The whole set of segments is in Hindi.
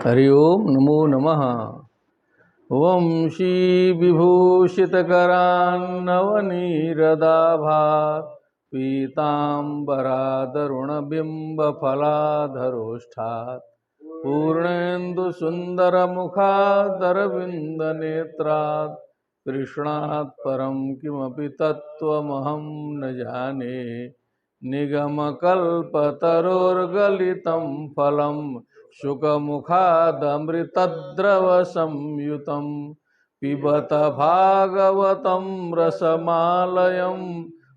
हरि ओम नमो नमः। वंशी विभूषितकरान्नवनीरदाभात् पीताम्बरादरुणबिम्बफलाधरोष्ठात् पूर्णेन्दुसुन्दरमुखादरविन्दनेत्रात् कृष्णात् परं किमपि तत्त्वमहं न जाने। निगमकल्पतरोर्गलितं फलं शुकमुखादमृतद्रवसंयुतं पिबत भागवतं रसमालयं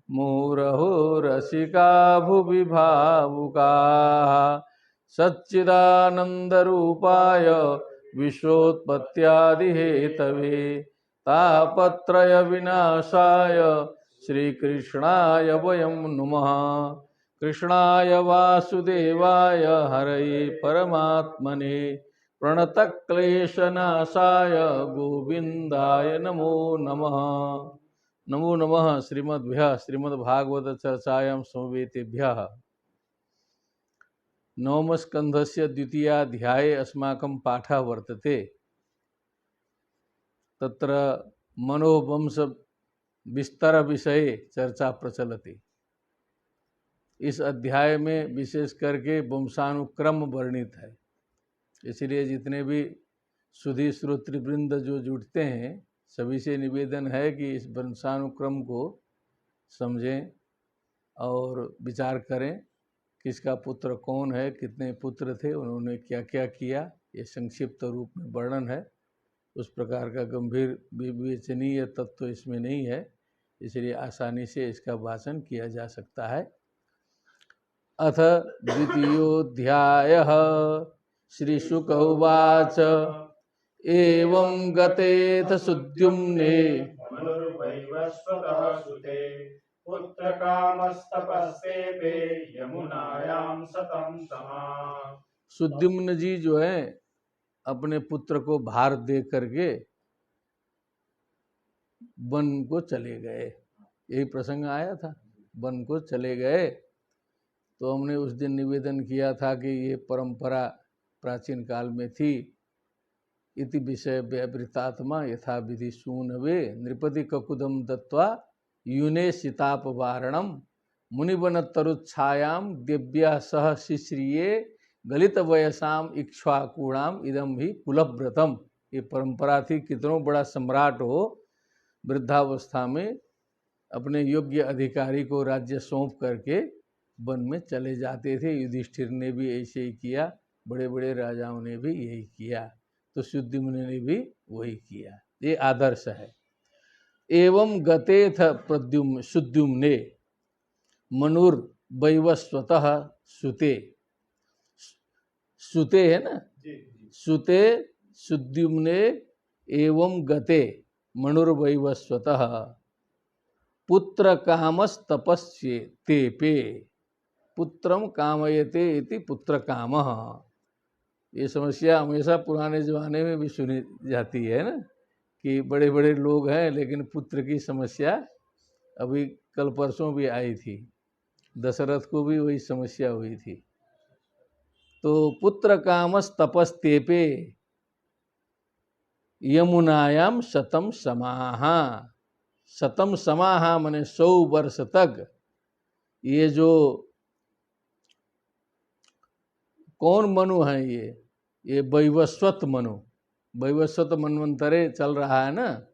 मुहुरहो रसिका भुवि भावुकाः। सच्चिदानन्दरूपाय विश्वोत्पत्त्यादिहेतवे तापत्रयविनाशाय श्रीकृष्णाय वयं नुमः। कृष्णाय वासुदेवाय हरये परमात्मने प्रणतक्लेशनाशाय गोविन्दाय नमो नमः। नमो नमः श्रीमद्भ्यः श्रीमद्भागवतचर्चायां समवेतेभ्यः। नवमस्कन्धस्य द्वितीयाध्याये अस्माकं पाठः वर्तते। तत्र मनोवंश विस्तार विषये चर्चा प्रचलति। इस अध्याय में विशेष करके वंशानुक्रम वर्णित है, इसलिए जितने भी सुधी श्रोतृवृंद जो जुटते हैं सभी से निवेदन है कि इस वंशानुक्रम को समझें और विचार करें। किसका पुत्र कौन है, कितने पुत्र थे, उन्होंने क्या क्या किया, ये संक्षिप्त रूप में वर्णन है। उस प्रकार का गंभीर विवेचनीय तत्व इसमें नहीं है, इसलिए आसानी से इसका वाचन किया जा सकता है। अथ द्वितीयोऽध्यायः। श्रीशुक उवाच एवं गतेऽथ सुद्युम्ने मनुर्वैवस्वतः सुते पुत्रकामस्तपस्तेपे यमुनायां सतं समाः। सुद्युम्न जी जो है अपने पुत्र को भार दे करके वन को चले गए। यही प्रसंग आया था, वन को चले गए। तो हमने उस दिन निवेदन किया था कि ये परंपरा प्राचीन काल में थी। इति विषय व्यवृतात्मा यथा विधि सूनवे नृपति ककुदम दत्वा यूने सीताप वारणम मुनिवन तरुच्छायाम दिव्या सह शिश्रिये गलित वयसाम इक्ष्वाकूणाम इदम ही कुलव्रतम। ये परंपरा थी। कितनों बड़ा सम्राट हो, वृद्धावस्था में अपने योग्य अधिकारी को राज्य सौंप करके वन में चले जाते थे। युधिष्ठिर ने भी ऐसे ही किया, बड़े बड़े राजाओं ने भी यही किया, तो सुद्युम्न ने भी वही किया। ये आदर्श है। एवं गतेथ सुद्युम्ने मनुर्वैवस्वतः सुते। सुते है ना, सुते सुद्युम्ने एवं गते मनुर्वैवस्वतः पुत्र कामस्तपस्येते पे पुत्रम कामयते इति पुत्र कामः। ये समस्या हमेशा पुराने ज़माने में भी सुनी जाती है ना, कि बड़े बड़े लोग हैं लेकिन पुत्र की समस्या। अभी कल परसों भी आई थी, दशरथ को भी वही समस्या हुई थी। तो पुत्र कामस तपस्तेपे यमुनायाम शतम समाहा। शतम समाहा माने 100 वर्ष तक। ये जो कौन मनु है, ये वैवस्वत मनु, वैवस्वत मनवंतरे चल रहा है ना,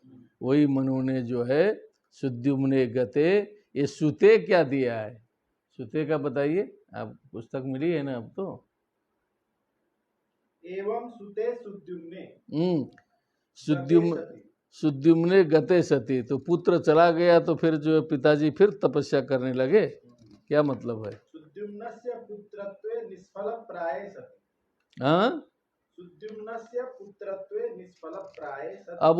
वही मनु ने जो है सुद्युम्ने गते। ये सुते क्या दिया है, सुते का बताइए। आप पुस्तक मिली है ना अब तो। एवं सुते सुद्युम्ने सुद्युम्ने गते सती। तो पुत्र चला गया तो फिर जो पिताजी फिर तपस्या करने लगे, क्या मतलब है। सुद्युम्नस्य पुत्रत्वे निष्फल प्राये सति। हाँ, सुद्युम्नस्य पुत्रत्वे निष्फल प्राये सति। अब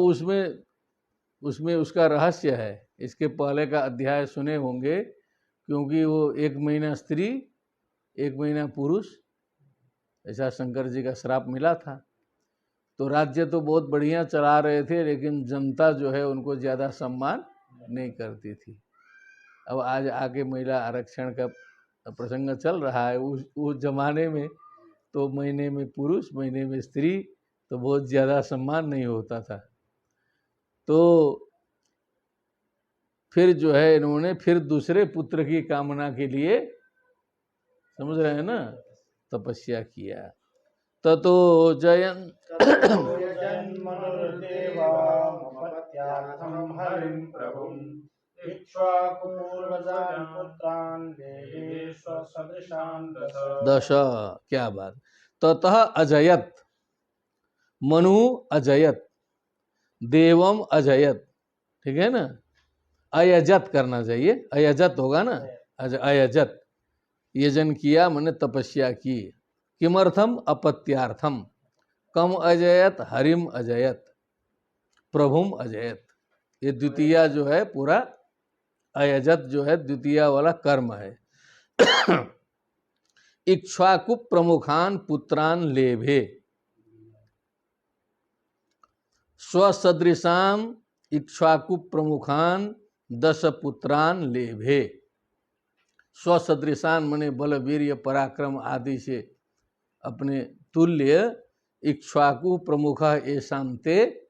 उसमें उसका रहस्य है। इसके पहले का अध्याय सुने होंगे, क्योंकि वो 1 महीना स्त्री 1 महीना पुरुष, ऐसा शंकर जी का श्राप मिला था। तो राज्य तो बहुत बढ़िया चला रहे थे, लेकिन जनता जो है उनको ज़्यादा सम्मान नहीं करती थी। अब आज आके महिला आरक्षण का प्रसंग चल रहा है। उस जमाने में तो तो महीने में पुरुष, महीने में स्त्री, तो बहुत ज़्यादा सम्मान नहीं होता था। तो फिर जो है इन्होंने फिर दूसरे पुत्र की कामना के लिए, समझ रहे हैं ना, तपस्या किया। ततो जयन जन्मनुर्देवामपत्यार्थं हरिं प्रभुं इक्ष्वाकुपूर्वजान् पुत्रान् देवे स्वसदृशान् दश, क्या बात। ततः अजयत, मनु अजयत, देवम अजयत, ठीक है ना, अयजत करना चाहिए, अयजत होगा ना, अयजत, यजन किया मैंने तपस्या की। किमर्थम अपत्यार्थम, कम अजयत हरिम अजयत प्रभुम अजयत, ये द्वितीय जो है पूरा अयजत जो है द्वितीय वाला कर्म है। इक्ष्वाकु प्रमुखान पुत्रान लेभे, स्वसदृशाम इक्ष्वाकु प्रमुखान 10 पुत्रान लेभे। स्वसदृशान मने बल वीर्य पराक्रम आदि से अपने तुल्य, इक्ष्वाकु प्रमुख येषां ते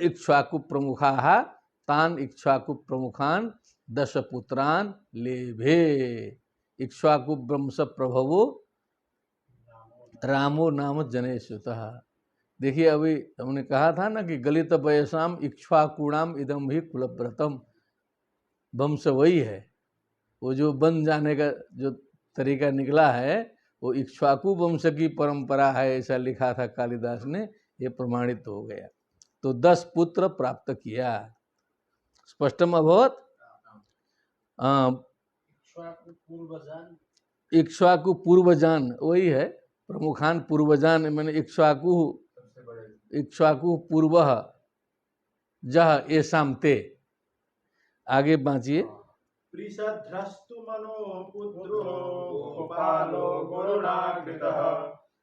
इक्ष्वाकु प्रमुखाः तान इक्ष्वाकु प्रमुखान 10 पुत्रान लेभे। इक्ष्वाकु वंश प्रभवो रामो नाम जनेश्वतः। देखिए अभी हमने कहा था ना कि गलित वयसाम इक्ष्वाकुणाम इदम भी कुलव्रतम, वंश वही है, वो जो बन जाने का जो तरीका निकला है वो इक्ष्वाकु वंश की परंपरा है, ऐसा लिखा था कालिदास ने, ये प्रमाणित हो गया। तो 10 पुत्र प्राप्त किया। स्पष्टम अभवत। इक्ष्वाकु पूर्वजान वही है, प्रमुखान पूर्वजान मैंने इक्ष्वाकु, इक्ष्वाकु पूर्व जह येषां ते, आगे बाँचिए। पृषद्रस्तु मनो पुत्रो गोपालो गुरुणा कृतः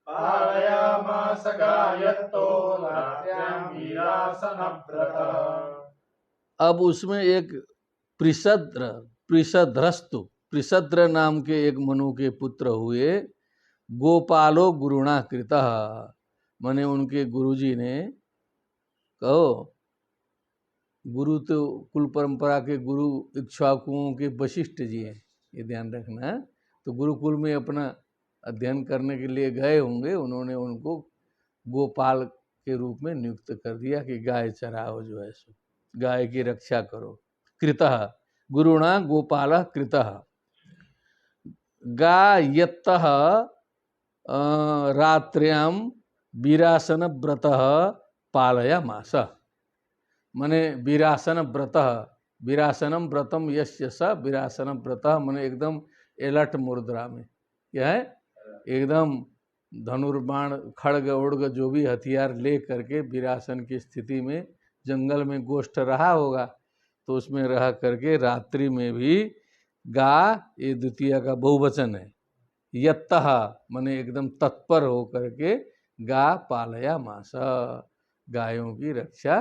पालयामास गायत्तो रात्र्यां वीरासनव्रतः। अब उसमें एक पृषद्र, पृषद्रस्तु, पृषद्र नाम के एक मनु के पुत्र हुए। गोपालो गुरुणा कृतः, माने उनके गुरुजी ने, कहो गुरु तो कुल परंपरा के गुरु इक्ष्वाकुओं के वशिष्ठ जी हैं, ये ध्यान रखना है। तो गुरुकुल में अपना अध्ययन करने के लिए गए होंगे, उन्होंने उनको गोपाल के रूप में नियुक्त कर दिया कि गाय चराओ, जो है सो गाय की रक्षा करो। कृतः गुरुणा गोपाल कृतः गायत्तः रात्र्यां वीरासन व्रतः पालयामास, मने वीरासन व्रतः, वीरासनम व्रतम यस्य स वीरासनम व्रतः, मने एकदम एलर्ट मुद्रा में, क्या है, एकदम धनुर्बाण खड़ग उड़ग जो भी हथियार ले करके वीरासन की स्थिति में जंगल में गोष्ठ रहा होगा, तो उसमें रह करके रात्रि में भी गा, ये द्वितीय का बहुवचन है, यत्तः मने एकदम तत्पर हो करके गा पालया मास, गायों की रक्षा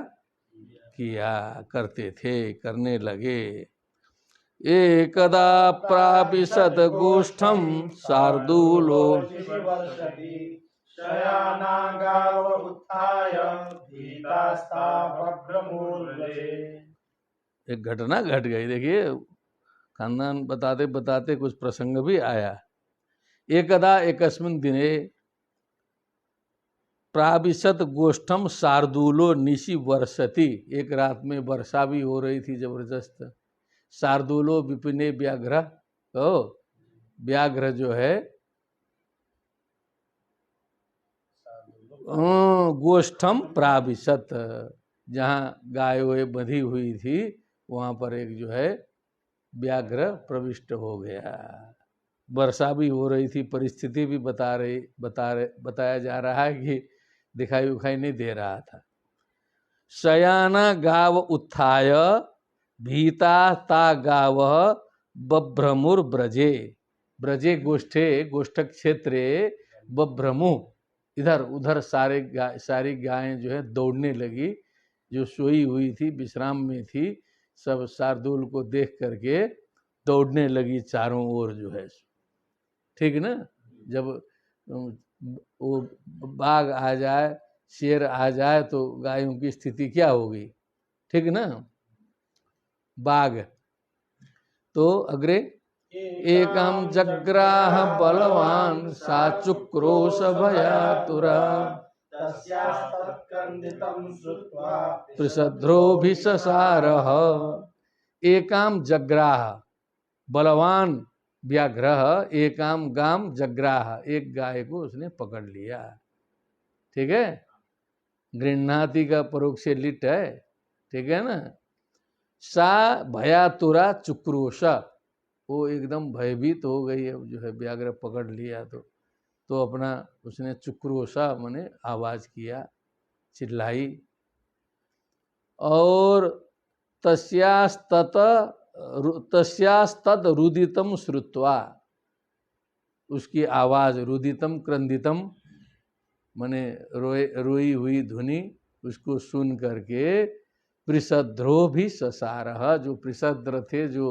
किया करते थे, करने लगे। एकदा प्रापिशद गोष्ठम शार्दूलो, एक घटना घट गई। देखिए खानदान बताते बताते कुछ प्रसंग भी आया। एकदा एकस्मिन् दिने प्राविशत गोष्ठम शार्दूलो निशि वर्षति, एक रात में वर्षा भी हो रही थी जबरदस्त। शार्दूलो विपिने व्याघ्र, तो व्याघ्र जो है गोष्ठम प्राविशत, जहाँ गाय बंधी हुई थी वहाँ पर एक जो है व्याघ्र प्रविष्ट हो गया। वर्षा भी हो रही थी, परिस्थिति भी बताया जा रहा है कि दिखाई उखाई नहीं दे रहा था। शयाना गाव उत्थाय भीता ता गाव बभ्रमुर ब्रजे, ब्रजे गोष्ठे गोष्ठ क्षेत्रे बभ्रमु, इधर उधर सारी गायें जो है दौड़ने लगी, जो सोई हुई थी विश्राम में थी, सब शार्दूल को देख करके दौड़ने लगी चारों ओर, जो है ठीक ना। जब वो बाघ आ जाए, शेर आ जाए तो गायों की स्थिति क्या होगी, ठीक ना। बाघ तो अग्रे एकम जग्राह बलवान साचुक्रोश भयातुरा तस्यास्तत्कर्णितं श्रुत्वा पृषद्रोभिससारः। एकाम जग्राह बलवान व्याघ्र, एकाम गाम जग्राह, एक गाय को उसने पकड़ लिया, ठीक है। गृह्णाति का परोक्ष से लिट है, ठीक है ना। सा भयातुरा चुक्रोश, वो एकदम भयभीत हो गई है, जो है व्याघ्र पकड़ लिया तो अपना उसने चुक्रोशा माने आवाज किया, चिल्लाई। और तस्यास्तद रुदितम श्रुत्वा, उसकी आवाज रुदितम क्रंदितम माने रोई हुई ध्वनि, उसको सुन करके पृषद्रो भी ससारह, जो पृषद्र थे, जो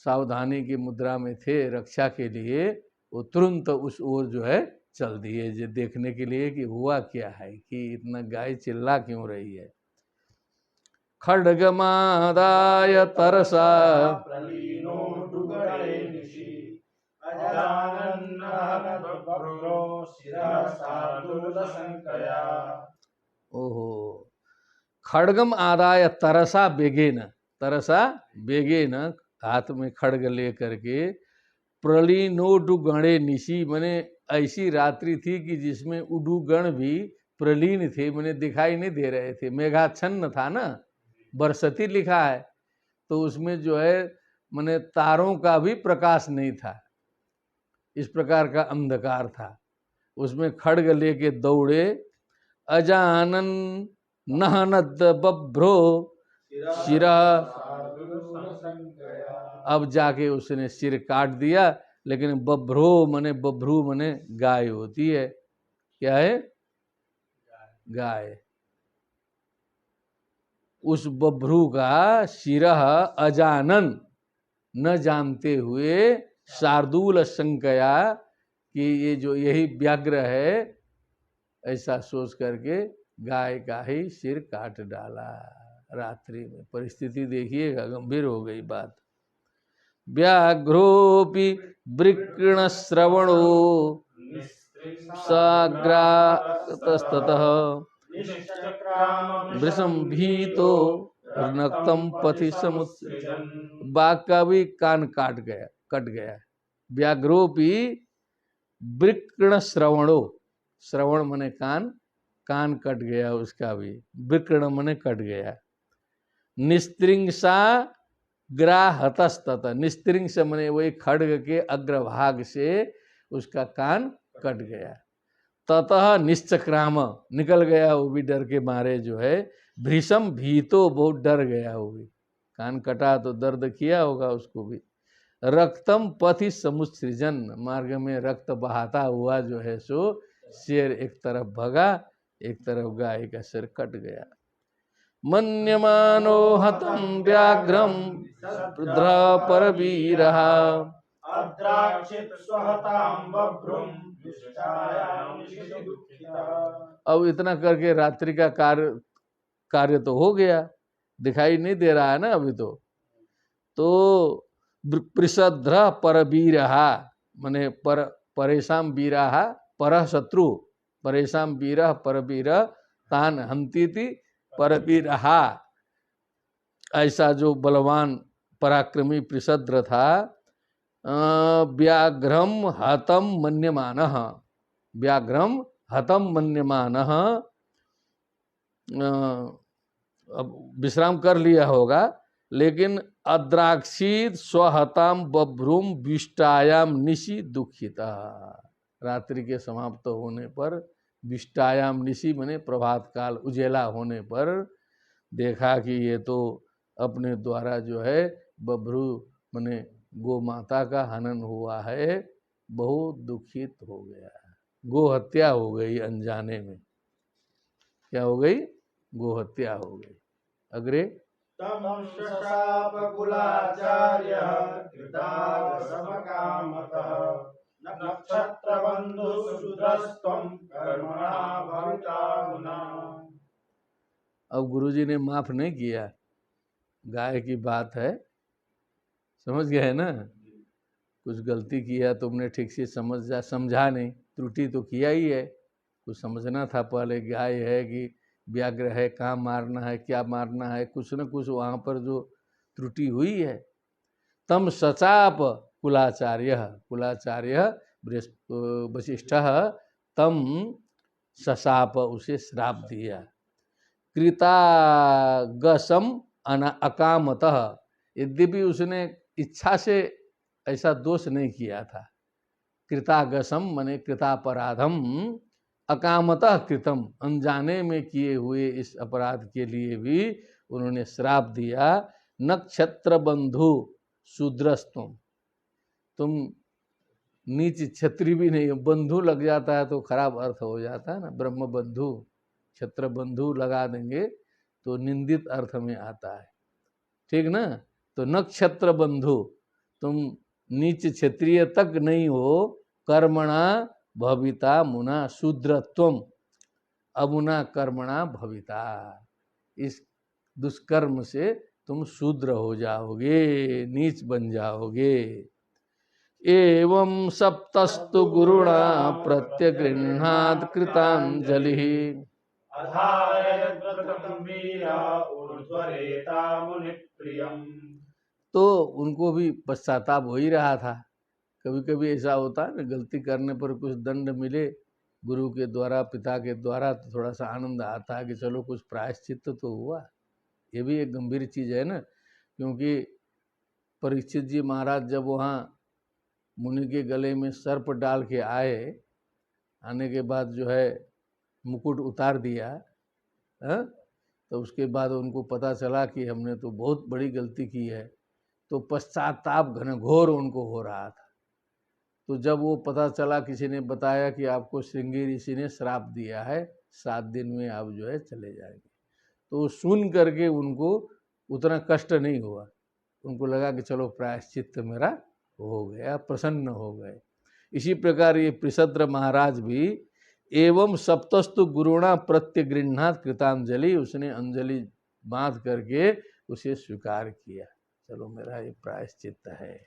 सावधानी की मुद्रा में थे रक्षा के लिए, वो तुरंत उस ओर जो है चल दिए, जो देखने के लिए कि हुआ क्या है, कि इतना गाय चिल्ला क्यों रही है। खड्गमादाय तरसा प्रलीनो डुगरे निशि अजानन्नहनद्बभ्रो शिरः शार्दूलशङ्कया। ओहो, खड्गम आदाय तरसा बेगेन, तरसा बेगेन, हाथ में खड्ग ले करके, प्रलीनोडुगणे निशि माने ऐसी रात्रि थी कि जिसमें उडुगण भी प्रलीन थे, माने दिखाई नहीं दे रहे थे। मेघाच्छन्न था ना, बरसती लिखा है, तो उसमें जो है माने तारों का भी प्रकाश नहीं था, इस प्रकार का अंधकार था। उसमें खड्ग लेके दौड़े, अजानन नहनद बभ्रो शिरा, अब जाके उसने सिर काट दिया। लेकिन बभ्रो मने, बभ्रू मने गाय होती है, क्या है, गाय। उस बभ्रू का शिरह अजानन, न जानते हुए, शार्दूल शंकया, कि ये जो यही व्याघ्र है, ऐसा सोच करके गाय का ही सिर काट डाला रात्रि में। परिस्थिति देखिएगा, गंभीर हो गई बात। व्याघ्रोपि वृक्ण श्रवणो साग्रातस्ततः वृषं भीतो नक्तम पथि समुत्सृजन्। बाघ का भी कान कट गया। व्याघ्रोपि वृक्ण श्रवणो, श्रवण मने कान, कान कट गया उसका भी, वृक्ण मने कट गया। निस्त्रिंसा ग्राहतस्तत, निस्त्रिंस मने वही खड्ग के अग्रभाग से उसका कान कट गया। ततः निश्चक्राम, निकल गया वो भी डर के मारे, जो है भृशम भीतो, बहुत डर गया वो भी, कान कटा तो दर्द किया होगा उसको भी। रक्तम पथि समुत्सृजन, मार्ग में रक्त बहाता हुआ जो है सो शेर एक तरफ भगा, एक तरफ गाय का सिर कट गया। मन्यमानो हतम व्याघ्रम रुद्र परवीरः अद्राक्षित स्वहतां बभ्रुं दुष्टायां निशि दुःखितः। अब इतना करके रात्रि का कार्य तो हो गया, दिखाई नहीं दे रहा है ना अभी तो पृषद्र परवीरहा मने परेशान वीराहा, पर शत्रु, परेशान वीर परवीर तान हंतीति परवीरहा, ऐसा जो बलवान पराक्रमी पृषद्र था। व्याघ्रम हतम मन्यमानः, व्याघ्रम हतम मन्यमानः, अब विश्राम कर लिया होगा, लेकिन अद्राक्षित स्वहताम बभ्रूम विष्टायाम निशि दुखिता, रात्रि के समाप्त होने पर, विष्टायाम निशि मने प्रभात काल उजेला होने पर देखा कि ये तो अपने द्वारा जो है बभ्रू मने गो माता का हनन हुआ है, बहुत दुखित हो गया, गो हत्या हो गई अनजाने में। क्या हो गई, गो हत्या हो गई। अग्रे तं शशाप कुलाचार्यः कृताव समकामतः नक्षत्रबन्धु शूद्रस्त्वं कर्मणा भविता मुना। अब गुरुजी ने माफ नहीं किया, गाय की बात है, समझ गए ना, कुछ गलती किया तुमने, ठीक से समझा नहीं, त्रुटि तो किया ही है, कुछ समझना था पहले, गाय है कि व्याघ्र है, कहाँ मारना है, क्या मारना है, कुछ न कुछ वहाँ पर जो त्रुटि हुई है। तम सचाप कुलाचार्य, कुलाचार्य वशिष्ठ तम ससाप, उसे श्राप दिया। कृतागसम अकामतः, यद्यपि उसने इच्छा से ऐसा दोष नहीं किया था। कृतागसम माने कृतापराधम, अकामतः कृतम, अनजाने में किए हुए इस अपराध के लिए भी उन्होंने श्राप दिया। नक्षत्र बंधु शूद्रस्तुम, तुम नीच क्षत्रिय भी नहीं हो, बंधु लग जाता है तो खराब अर्थ हो जाता है ना, ब्रह्म बंधु, क्षत्र बंधु लगा देंगे तो निंदित अर्थ में आता है, ठीक ना। तो नक्षत्र बंधु, तुम नीच क्षत्रिय तक नहीं हो, कर्मणा भविता मुना शूद्रत्वम, अमुना कर्मणा भविता, इस दुष्कर्म से तुम शूद्र हो जाओगे, नीच बन जाओगे। एवं सप्तस्तु गुरुणा प्रत्यगृह्णात् कृतांजलिः, अधारयद्व्रतं वीरा ऊर्ध्वरेता मुनिप्रियम्। तो उनको भी पश्चाताप हो ही रहा था। कभी कभी ऐसा होता है ना, गलती करने पर कुछ दंड मिले गुरु के द्वारा, पिता के द्वारा, तो थोड़ा सा आनंद आता है कि चलो कुछ प्रायश्चित्त तो हुआ। ये भी एक गंभीर चीज़ है ना, क्योंकि परीक्षित जी महाराज जब वहाँ मुनि के गले में सर्प डाल के आए, आने के बाद जो है मुकुट उतार दिया, है? तो उसके बाद उनको पता चला कि हमने तो बहुत बड़ी गलती की है, तो पश्चाताप घनघोर उनको हो रहा था। तो जब वो पता चला, किसी ने बताया कि आपको श्रृंगी ऋषि ने श्राप दिया है, 7 दिन में आप जो है चले जाएंगे, तो सुन करके उनको उतना कष्ट नहीं हुआ, उनको लगा कि चलो प्रायश्चित्त मेरा हो गया, प्रसन्न हो गए। इसी प्रकार ये पृषद्र महाराज भी एवं सप्तस्तु गुरुणा प्रत्यगृह्णात् कृतांजलि, उसने अंजलि बांध करके उसे स्वीकार किया, चलो मेरा ये प्रायश्चित्त है।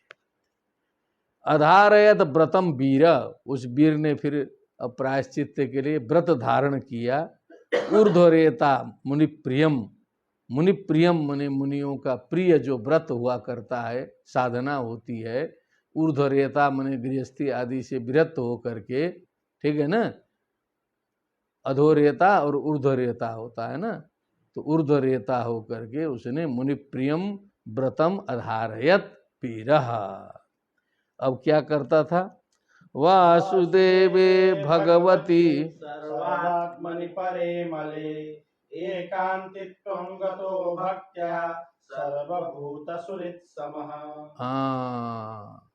अधारयत व्रतम वीर, उस वीर ने फिर प्रायश्चित्त के लिए व्रत धारण किया। ऊर्ध्वरेता मुनिप्रियम, मुनिप्रियम माने मुनियों का प्रिय जो व्रत हुआ करता है, साधना होती है। ऊर्ध्वरेता माने गृहस्थी आदि से विरत हो करके, ठीक है ना, अधोरेता और ऊर्ध्वरेता होता है ना, तो ऊर्ध्वरेता हो करके उसने मुनिप्रियम व्रतम अधारयत पीरह। अब क्या करता था, वासुदेवे भगवती सर्वात्मनि परे मले एकांतित्वं गतो भक्त्या सर्वभूतसुहृत्समः। हाँ,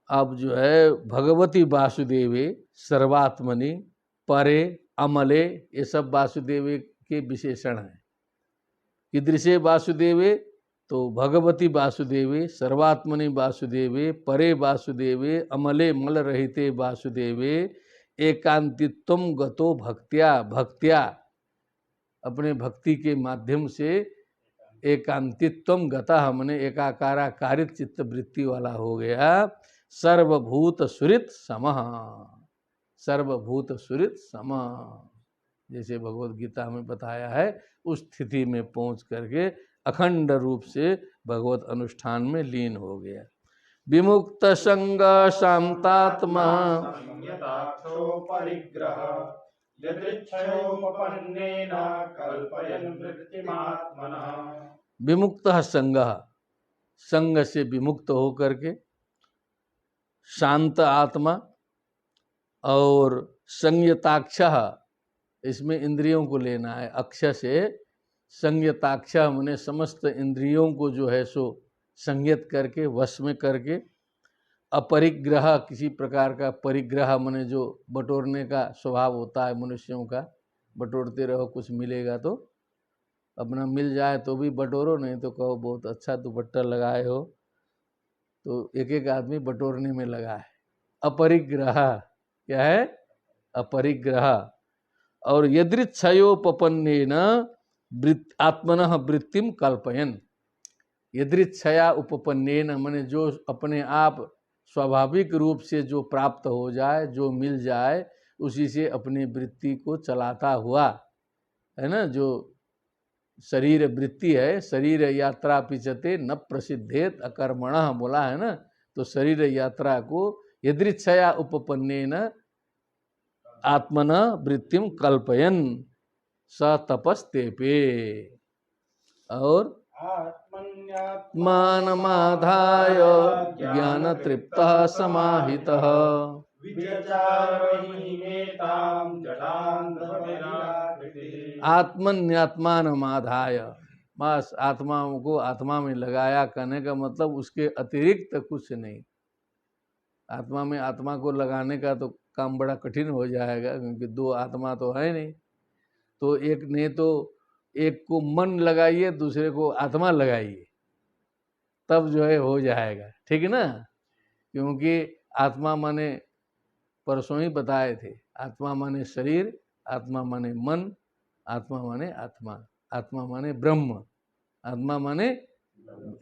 अब जो है भगवती वासुदेवे सर्वात्मनि परे अमले, ये सब वासुदेवे के विशेषण हैं। कीदृशे वासुदेवे, तो भगवती वासुदेवे, सर्वात्मनि वासुदेवे, परे वासुदेवे, अमले मल रहिते वासुदेवे, एकांतित्वम गतो भक्त्या, भक्त्या अपने भक्ति के माध्यम से, एकांतित्वम गता हमने एकाकारा कारित चित्त वृत्ति वाला हो गया। सर्वभूत सुरित समः, सर्वभूत सुरित समः, जैसे भगवत गीता में बताया है, उस स्थिति में पहुंच करके अखंड रूप से भगवत अनुष्ठान में लीन हो गया। विमुक्त संग शांतात्मा संयताक्षो परिग्रह यदृच्छयोपपन्नेन कल्पयन् वृत्तिमात्मनः। विमुक्त संग, संग से विमुक्त हो करके, शांत आत्मा और संयताक्ष, इसमें इंद्रियों को लेना है, अक्ष से संयताक्ष माने समस्त इंद्रियों को जो है सो संयत करके, वश में करके। अपरिग्रह, किसी प्रकार का परिग्रह माने जो बटोरने का स्वभाव होता है मनुष्यों का, बटोरते रहो, कुछ मिलेगा तो अपना मिल जाए तो भी बटोरो, नहीं तो कहो बहुत अच्छा दुपट्टा लगाए हो, तो एक एक आदमी बटोरने में लगा है। अपरिग्रह, क्या है? अपरिग्रह। और यदृच्छयोपपन्नेन आत्मनः वृत्तिम कल्पयन। यदृच्छया उपपन्नेन माने जो अपने आप स्वाभाविक रूप से जो प्राप्त हो जाए, जो मिल जाए, उसी से अपनी वृत्ति को चलाता हुआ, है ना, जो शरीर वृत्ति है, शरीर यात्रा पिचते न प्रसिद्धेत अकर्मणः बोला है ना, तो शरीर यात्रा को यदृच्छया उपपन्नेन आत्मना वृत्तिम कल्पयन स तपस्तेपे। और आत्मानमाधाय ज्ञान तृप्तः समाहितः आत्मन्यात्मानमाधाय, बस आत्माओं को आत्मा में लगाया, कहने का मतलब उसके अतिरिक्त कुछ नहीं। आत्मा में आत्मा को लगाने का तो काम बड़ा कठिन हो जाएगा, क्योंकि दो आत्मा तो है नहीं। तो एक ने तो एक को मन लगाइए, दूसरे को आत्मा लगाइए, तब जो है हो जाएगा, ठीक है ना। क्योंकि आत्मा माने परसों ही बताए थे, आत्मा माने शरीर, आत्मा माने मन, आत्मा माने आत्मा, आत्मा माने ब्रह्म, आत्मा माने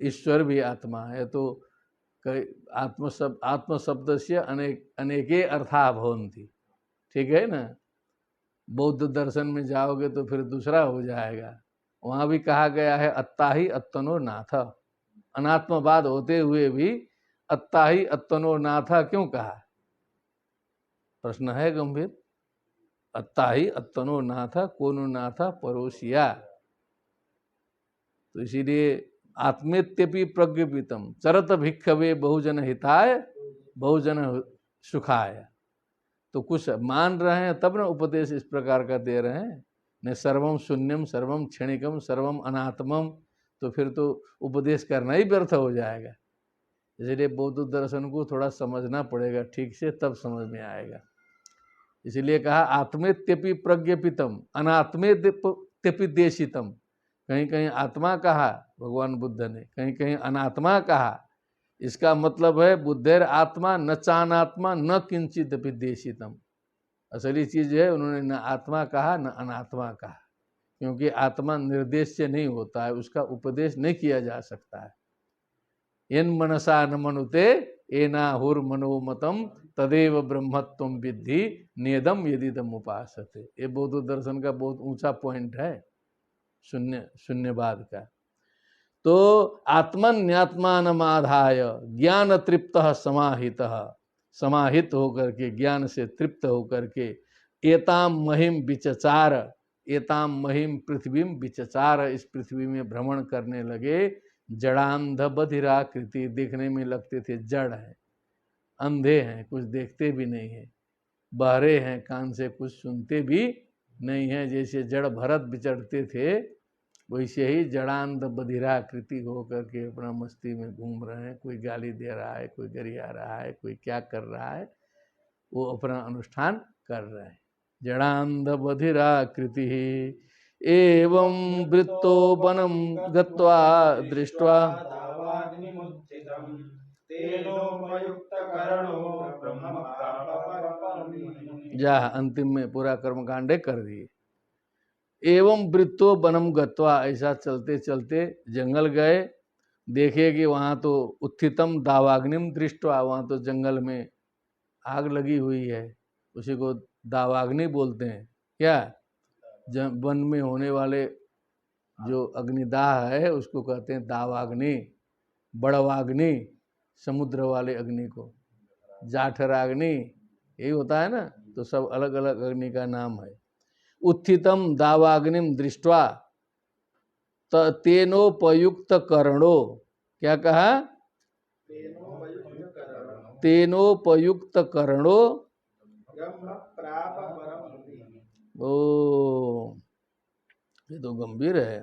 ईश्वर भी आत्मा है। तो आत्म शब्द से अनेके अर्था भवन्ति, ठीक है ना। बौद्ध दर्शन में जाओगे तो फिर दूसरा हो जाएगा। वहाँ भी कहा गया है अत्ता ही अत्तनो नाथ, अनात्मवाद होते हुए भी अत्ता ही अत्तनो नाथ क्यों कहा? प्रश्न है गंभीर। अत्ता ही अत्तनो नाथ कोनो नाथ परोसिया। तो इसीलिए आत्मेत्यपि प्रज्ञपितम चरत भिक्षवे बहुजन हिताय बहुजन सुखाय। तो कुछ मान रहे हैं तब न उपदेश इस प्रकार का दे रहे हैं, न सर्वम शून्यम सर्वम क्षणिकम सर्वम अनात्मम, तो फिर तो उपदेश करना ही व्यर्थ हो जाएगा। इसलिए बौद्ध दर्शन को थोड़ा समझना पड़ेगा ठीक से, तब समझ में आएगा। इसलिए कहा आत्मेत्यपि प्रज्ञपितम अनात्मेत्यपि देशितम। कहीं कहीं आत्मा कहा भगवान बुद्ध ने, कहीं कहीं अनात्मा कहा। इसका मतलब है बुद्धेर आत्मा न चानात्मा न किंचित विदेशितम। असली चीज है उन्होंने न आत्मा कहा न अनात्मा कहा, क्योंकि आत्मा निर्देश से नहीं होता है, उसका उपदेश नहीं किया जा सकता है। येन मनसा न मनुते एनाहुर मनोमतम तदेव ब्रह्मत्वम विद्धि नेदम यदिदम उपासते। ये बौद्ध दर्शन का बहुत ऊंचा पॉइंट है शून्यवाद का। तो आत्मन्यात्मानमाधाय ज्ञान तृप्तः समाहितः, समाहित होकर के ज्ञान से तृप्त होकर के एताम महिम विचचार, एताम महिम पृथ्वीम विचचार, इस पृथ्वी में भ्रमण करने लगे। जड़ांध बधिराकृति, देखने में लगते थे जड़ है, अंधे हैं, कुछ देखते भी नहीं है, बहरे हैं, कान से कुछ सुनते भी नहीं है। जैसे जड़ भरत विचरते थे वैसे ही जड़ांध बधिराकृति हो करके अपना मस्ती में घूम रहे हैं। कोई गाली दे रहा है, कोई गरिया रहा है, कोई क्या कर रहा है, वो अपना अनुष्ठान कर रहे हैं। जड़ांध बधिराकृति एवं वृत्तो वनम गत्वा दृष्ट्वा जा अंतिम में पूरा कर्मकांडे कर दिए। एवं वृत्तो वनम गत्वा, ऐसा चलते चलते जंगल गए, देखे कि वहाँ तो उत्थितम दावाग्निम दृष्टवा, वहाँ तो जंगल में आग लगी हुई है, उसी को दावाग्नि बोलते हैं। क्या वन में होने वाले जो अग्निदाह है उसको कहते हैं दावाग्नि, बड़वाग्नि समुद्र वाले अग्नि को, जाठराग्नि, यही होता है ना। तो सब अलग अलग अग्नि का नाम है। उत्थितम दावाग्निम दृष्ट्वा तेनोपयुक्त कर्णो, क्या कहा? तेनोपयुक्त कर्णो, ओ ये तो गंभीर है।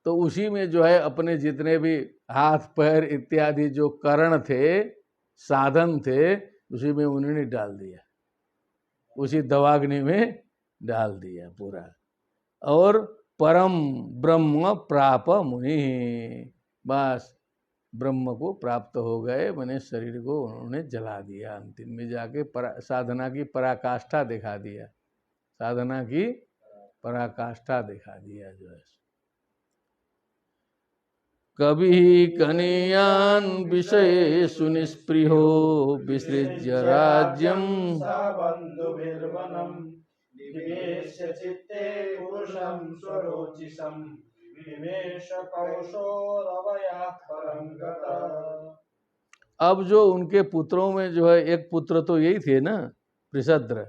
तो उसी में जो है अपने जितने भी हाथ पैर इत्यादि जो कर्ण थे, साधन थे, उसी में उन्होंने डाल दिया, उसी दवाग्नि में डाल दिया पूरा। और परम ब्रह्म प्राप मुनि, बस ब्रह्म को प्राप्त हो गए, मैंने शरीर को उन्होंने जला दिया, अंतिम में जाके साधना की पराकाष्ठा दिखा दिया, साधना की पराकाष्ठा दिखा दिया जो है। कभी कनीयान विषय सुनिस्पृहो विसृज्य राज्यम बंधुभिर्वनम निवेश्य चित्ते पुरुषं स्वरोचिषं विवेश कौशोरवया परं गतः। अब जो उनके पुत्रों में जो है, एक पुत्र तो यही थे ना, पृषद्र,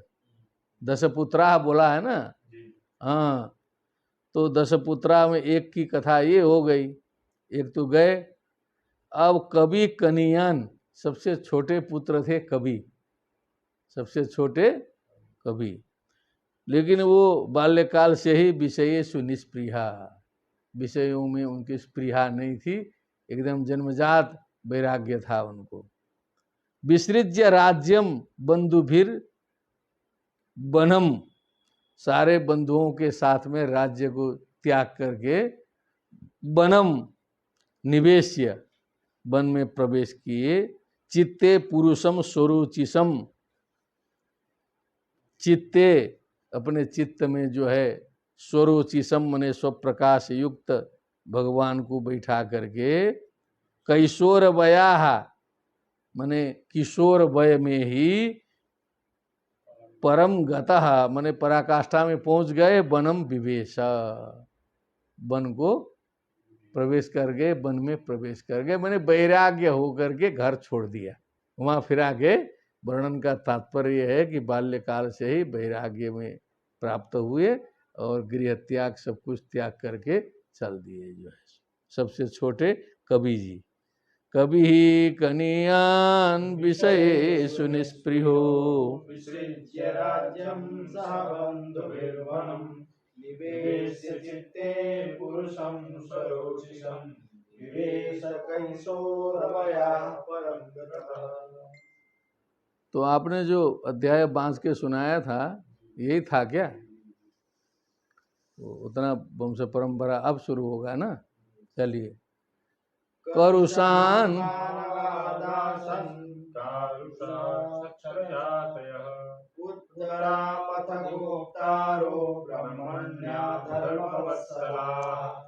10 पुत्रा बोला है ना। हाँ, तो 10 पुत्रा में एक की कथा ये हो गई, एक तो गए। अब कवि कनियान, सबसे छोटे पुत्र थे कवि, सबसे छोटे कवि, लेकिन वो बाल्यकाल से ही विषय सुनिस्पृहा, विषयों में उनकी स्पृहा नहीं थी, एकदम जन्मजात वैराग्य था उनको। विसृज्य राज्यम बंधुभिर बनम, सारे बंधुओं के साथ में राज्य को त्याग करके बनम निवेश्य, वन में प्रवेश किए। चित्ते पुरुषम स्वरुचिसम, चित्ते अपने चित्त में जो है, स्वरुचिसम मने स्वप्रकाश युक्त भगवान को बैठा करके, कैशोर वयाह मने किशोर वय में ही, परम गतः मने पराकाष्ठा में पहुंच गए, वनम विवेश, वन को प्रवेश कर गए, वन में प्रवेश कर गए, मैंने वैराग्य होकर के घर छोड़ दिया। वहां फिर आगे वर्णन का तात्पर्य है कि बाल्यकाल से ही वैराग्य में प्राप्त हुए और गृह त्याग सब कुछ त्याग करके चल दिए जो है। सबसे छोटे कवि जी। कवि कनियान विषय सुनिस्पृहो विसृज्य राज्यं सह बन्धुभिर्वनं निवेश्य चित्ते पुरुषं स्वरोचिषं विवेश कैशोरवयाः परं गतः। तो आपने जो अध्याय बांस के सुनाया था, यही था क्या? उतना वंश परंपरा अब शुरू होगा ना। चलिए। करुषान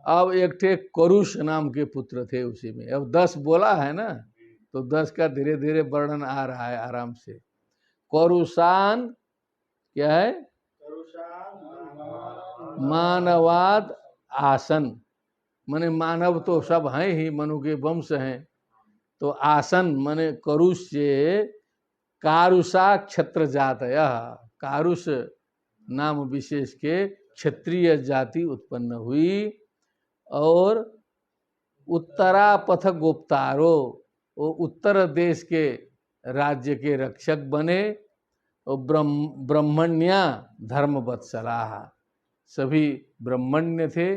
अब एक थे करुष नाम के पुत्र थे उसी में। अब 10 बोला है ना, तो 10 का धीरे धीरे वर्णन आ रहा है आराम से। करुषान क्या है? मानवाद आसन, माने मानव तो सब हैं ही, मनु के वंश हैं, तो आसन माने करुष से कारुषा क्षत्र जातय, कारुष नाम विशेष के क्षत्रिय जाति उत्पन्न हुई। और उत्तरापथ गोप्तारो, वो उत्तर देश के राज्य के रक्षक बने। और ब्रह्मण्या धर्मवत्सला, सभी ब्रह्मण्य थे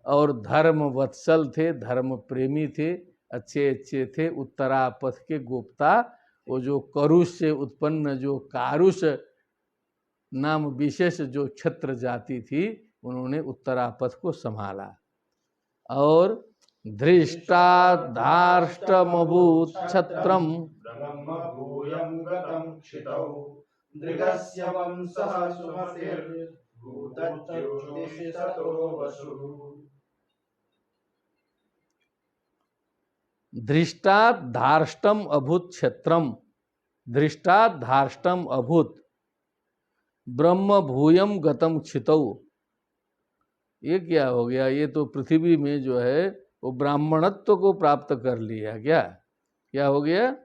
और धर्म वत्सल थे, धर्म प्रेमी थे, अच्छे अच्छे थे। उत्तरापथ के गोप्ता, वो जो करुष से उत्पन्न जो कारुष नाम विशेष जो क्षत्र जाति थी, उन्होंने उत्तरापथ को संभाला। और धृष्टा धार्ष्टमभूत क्षत्रम ब्रह्म भूयं गतं क्षितौ दृगस्य वंशः सुमतिर्भूतज्योतिषतो वसुः। धृष्टात् धार्ष्टम अभूत क्षेत्रम, धृष्टात् धार्ष्टम अभूत ब्रह्म भूयम गतम क्षितौ। ये क्या हो गया? ये तो पृथ्वी में जो है वो ब्राह्मणत्व को प्राप्त कर लिया। क्या क्या हो गया?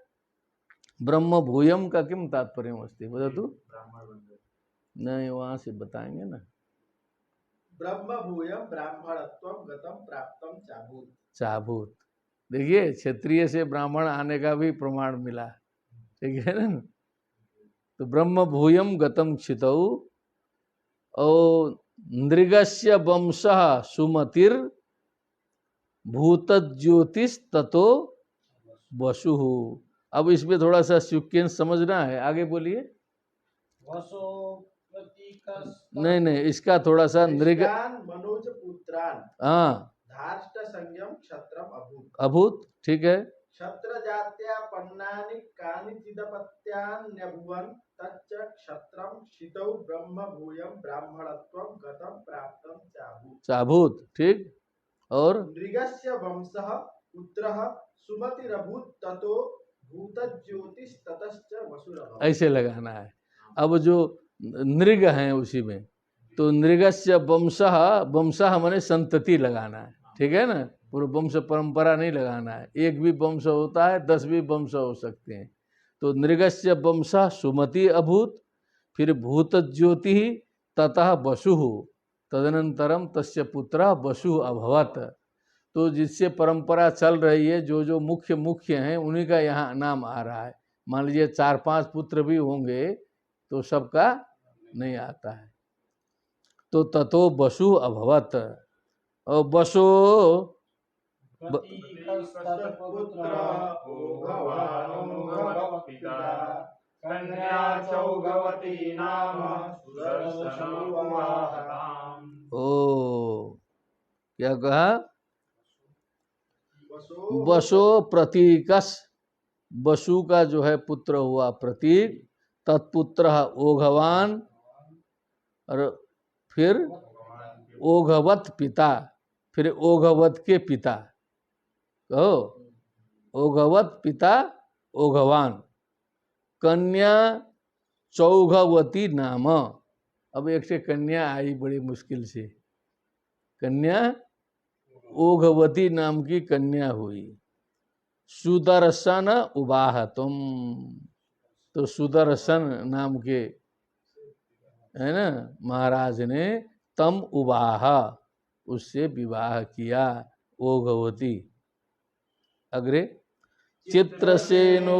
ब्रह्म भूयम का किम तात्पर्य मस्ती बता तू? नहीं, वहां से बताएंगे ना। ब्रह्म भूयम ब्राह्मणत्वं गतं प्राप्तं चाभूत। चाभूत, देखिए क्षत्रिय से ब्राह्मण आने का भी प्रमाण मिला, ठीक है ना। तो ब्रह्म भूयम गतम क्षितौ और नृगस्य वंशः सुमतिर भूत ज्योतिष ततो वसुः। अब इसमें थोड़ा सा सीक्वेंस समझना है, आगे बोलिए। वसो नहीं, इसका थोड़ा सा नृग, मनुज पुत्रान हाँ धार्ष्ट संयम क्षत्रम अभूत। अभूत, ठीक है। क्षत्र जात्या पन्नानि कानिचिदपत्यान्यभुवन् तच्च क्षत्रम क्षितौ ब्रह्म भूयं ब्राह्मणत्वं गतं प्राप्तं चाभूत। चाभूत, ठीक। और नृगस्य वंशः पुत्रः सुमतिरभूत ततो भूतज्योतिस्ततश्च वसुरभूत। ऐसे लगाना है। अब जो नृग हैं उसी में, तो नृगस्य वंशः, वंशः माने संतति लगाना है, ठीक है ना। पूरा वंश परंपरा नहीं लगाना है। एक भी वंश होता है, 10 भी वंश हो सकते हैं। तो नृगस्य वंशः सुमति अभूत, फिर भूत ज्योति ततः वसु, तदनंतरम तस्य पुत्र वसु अभवत। तो जिससे परंपरा चल रही है, जो जो मुख्य हैं उन्हीं का यहाँ नाम आ रहा है। मान लीजिए 4-5 पुत्र भी होंगे तो सबका नहीं आता है। तो ततो वसु अभवत। और वसो ओ क्या कहा? वसो प्रतीकस, वसु का जो है पुत्र हुआ प्रतीक, तत्पुत्र ओघवान, और फिर ओघवत पिता, फिर ओघवत के पिता, कहो ओघवत पिता ओघवान। कन्या चौघवती नाम। अब एक से कन्या आई बड़ी मुश्किल से, कन्या ओघवती नाम की कन्या हुई। सुदर्शन उबाह तुम, तो सुदर्शन नाम के है ना महाराज ने तम उबाह, उससे विवाह किया ओघवती। अग्रे चित्रसेनो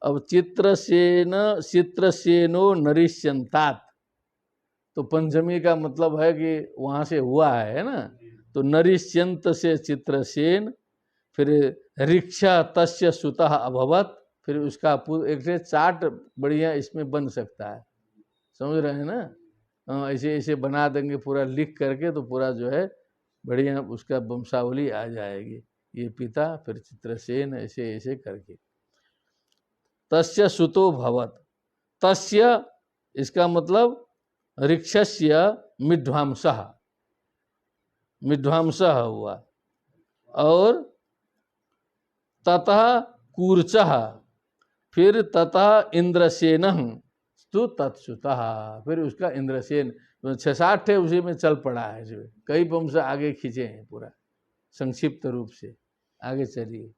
अब चित्रसेनो नरिष्यंतात, तो पंचमी का मतलब है कि वहां से हुआ है ना। तो नरिष्यंत से चित्रसेन, फिर रिक्षा तस्य सुतः अभवत, फिर उसका एक से चार्ट बढ़िया इसमें बन सकता है, समझ रहे हैं ना। ऐसे ऐसे बना देंगे पूरा लिख करके, तो पूरा जो है बढ़िया उसका वंशावली आ जाएगी। ये पिता, फिर चित्रसेन, ऐसे ऐसे करके। तस्य सुतो भवत, तस्य इसका मतलब ऋक्षस्य मिध्वांसः, मिध्वांसः हुआ। और ततः कूर्चः, फिर ततः इंद्रसेनः तु तत्सुतः, फिर उसका इंद्रसेन। 6-7 थे उसी में चल पड़ा है, जो कई वंश आगे खींचे हैं पूरा संक्षिप्त रूप से। आगे चलिए।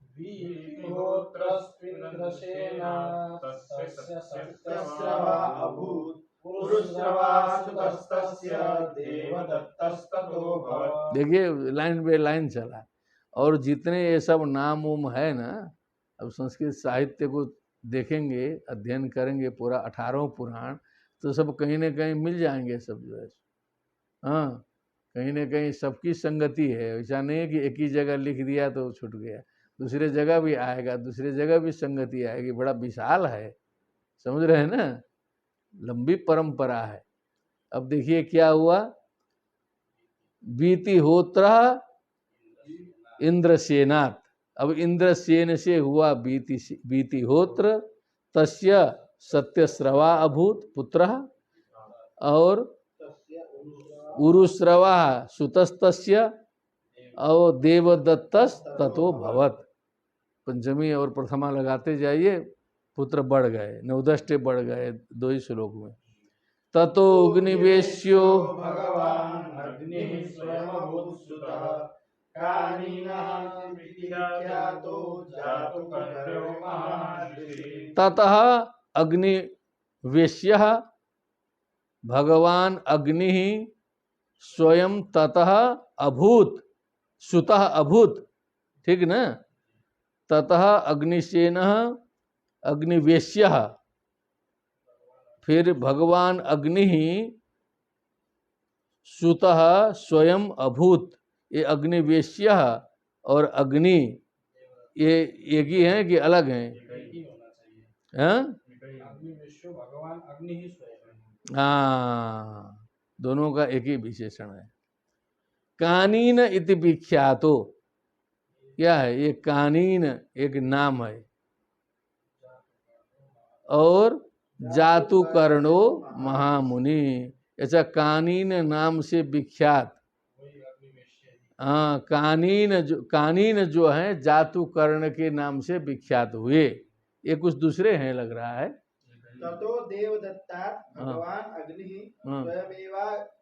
देखिए लाइन बाय लाइन चला। और जितने ये सब नाम उम है ना, अब संस्कृत साहित्य को देखेंगे, अध्ययन करेंगे पूरा 18 पुराण, तो सब कहीं ना कहीं मिल जाएंगे सब जो है। हाँ, कहीं ना कहीं सबकी संगति है। ऐसा नहीं है कि एक ही जगह लिख दिया तो छूट गया, दूसरे जगह भी आएगा, दूसरे जगह भी संगति आएगी। बड़ा विशाल है, समझ रहे हैं ना, लंबी परंपरा है। अब देखिए क्या हुआ। बीति होत्र इंद्रसेनात्, अब इंद्रसेन से हुआ बीति होत्र, तस्य सत्यस्रवा अभूत पुत्र, और उरुस्रवा सुतस्तस्य, और देवदत्तस ततो भवत। पंचमी और प्रथमा लगाते जाइए, पुत्र बढ़ गए, 9-10 बढ़ गए 2 ही श्लोक में। ततो अग्निवेश्यो भगवान अग्नि स्वयं अभूत्सुतः ततः अग्निवेश्यः भगवान अग्नि स्वयं ततः अभूत सुतः अभूत, ठीक ना। ततः अग्निसेनः अग्निवेश्यः, फिर भगवान अग्नि सुतः स्वयं अभूत। ये अग्निवेश्यः और अग्नि ये एक ही हैं कि अलग हैं? हाँ अग्नि विश्व भगवान अग्नि ही स्वयं है। हाँ, दोनों का एक ही विशेषण है। कानीन इति विख्यातो, क्या है ये? कानीन एक नाम है, और जातुकर्णो महामुनि, ऐसा कानीन नाम से विख्यात। हाँ, कानीन जो है जातुकर्ण के नाम से विख्यात हुए। ये कुछ दूसरे हैं लग रहा है। ततो देवदत्तात् भगवान अग्नि स्वयमेवाग्निवेश्याख्यः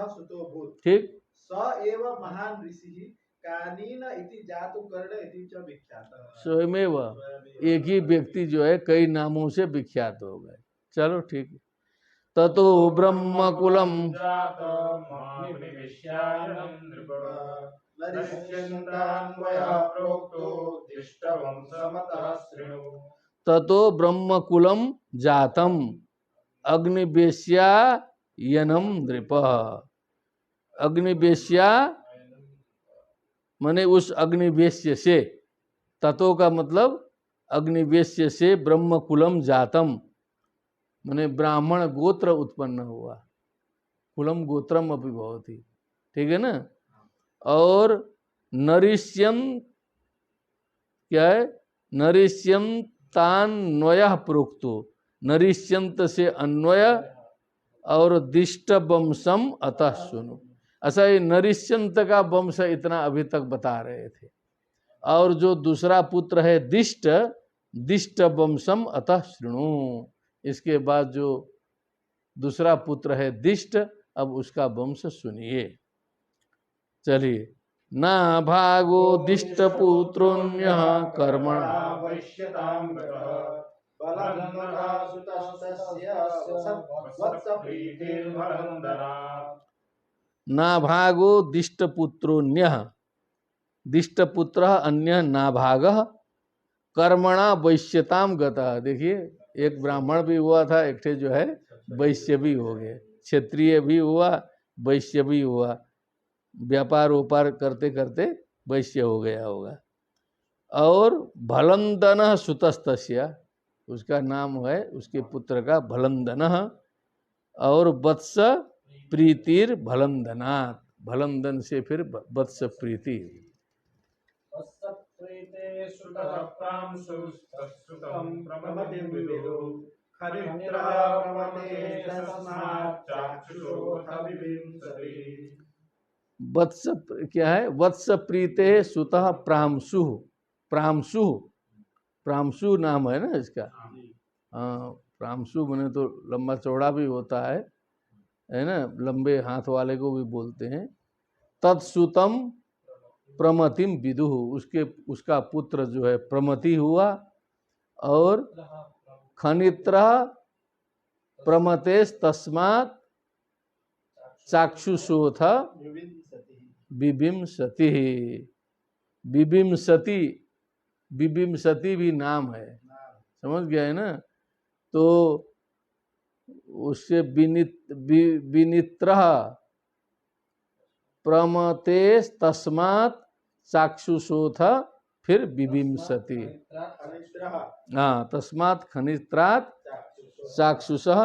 सुतो भूत्। ठीक, स एव महान ऋषिः कानीन इति जातुकर्ण इति च विख्यातः। स्वयमेव, एक ही व्यक्ति जो है कई नामों से विख्यात हो गए। चलो ठीक है। ततो ब्रह्मकुलम ततो ब्रह्मकुलम जातम अग्निवेश्यायनम नृप। अग्निवेश्या माने उस अग्निवेश्य से, ततो का मतलब अग्निवेश्य से ब्रह्मकुलम जातम माने ब्राह्मण गोत्र उत्पन्न हुआ। कुलम गोत्रम अपि भवति, ठीक है ना। और नरिष्यम, क्या है? नरिष्यंतान्वयः प्रोक्तो, नरिष्यंत से अन्वय, और दिष्ट वंशम अतः सुनो। ऐसा ये नरिष्यंत का वंश इतना अभी तक बता रहे थे। और जो दूसरा पुत्र है दिष्ट, दिष्ट वंशम अतः शृणु, इसके बाद जो दूसरा पुत्र है दिष्ट, अब उसका वंश सुनिए। चलिए, ना भागो दिष्ट पुत्रोन्यः कर्मण ना भागो दिष्ट पुत्रोन्यः, दिष्ट पुत्र अन्य नाभागः कर्मणा वैश्यताम गतः। देखिए, एक ब्राह्मण भी हुआ था, एक ठे जो है वैश्य भी हो गए, क्षत्रिय भी हुआ, वैश्य भी हुआ। व्यापार व्यापार करते करते वैश्य हो गया होगा। और भलंदन सुतस्तस्य, उसका नाम है उसके पुत्र का भलंदन। और वत्स प्रीतिर भलंदनात्, भलंदन से फिर वत्स प्रीति। वत्स क्या है? वत्स प्रीते सुतः प्रांशु, प्रांशु, प्रांशु नाम है ना इसका। हाँ, प्रांशु बने तो लंबा चौड़ा भी होता है ना, लंबे हाथ वाले को भी बोलते हैं। तत्सुतम प्रमतिम विदुः, उसका पुत्र जो है प्रमति हुआ। और खनित्र प्रमतेस तस्मात् चाक्षुषोथ बिबिंसति। बिबिंसति, बिबिंसति भी नाम है, समझ गया है ना। तो उससे विनित्र प्रमतेस तस्मात् चाक्षुषोथ फिर बिबिंसति। हाँ, तस्मात् खनित्रात् चाक्षुषः,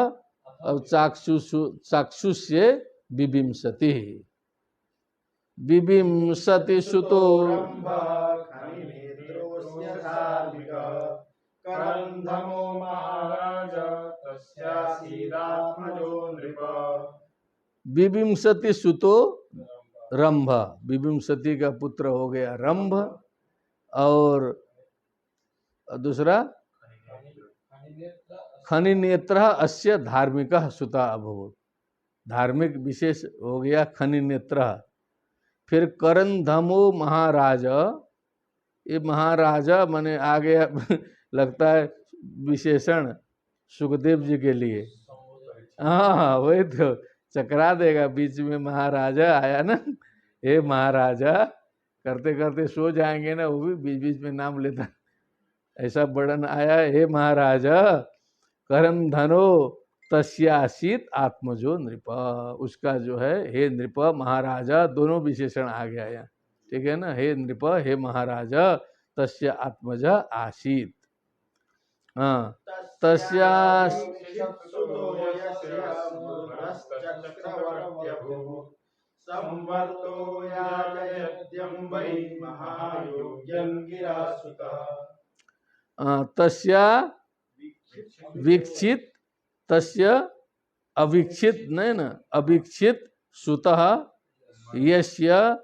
अब चाक्षुष्य बिबिंसति। बिबिंसति सुतो बिबिंसति सुतो रंभ, बिबिंसति का पुत्र हो गया रंभ। और दूसरा खनिनेत्र अस्य धार्मिक सुता अभूत, धार्मिक विशेष हो गया खनिनेत्र। फिर करंधमो महाराज, ये महाराजा माने आ गया लगता है विशेषण सुखदेव जी के लिए। हाँ, वही तो चकरा देगा बीच में, महाराजा आया ना, हे महाराजा करते करते सो जाएंगे ना, वो भी बीच बीच में नाम लेता। ऐसा वर्णन आया, हे महाराजा करम धनो तस्यासीत आत्मजो नृप, उसका जो है हे नृप महाराजा, दोनों विशेषण आ गया यहाँ, ठीक है ना। हे नृप, हे महाराजा, तस्य आत्मजा आसीत। हाँ, तस्या तस्याभिक्षिप्सुतो यस्य मरुतश्चक्रवर्त्यभूत् संवर्तो याजयत्यं वै महायोग्यं गिरासुतः। तस्या वीक्षित, तस्य अवीक्षित नहीं ना, अवीक्षित सुतः यस्य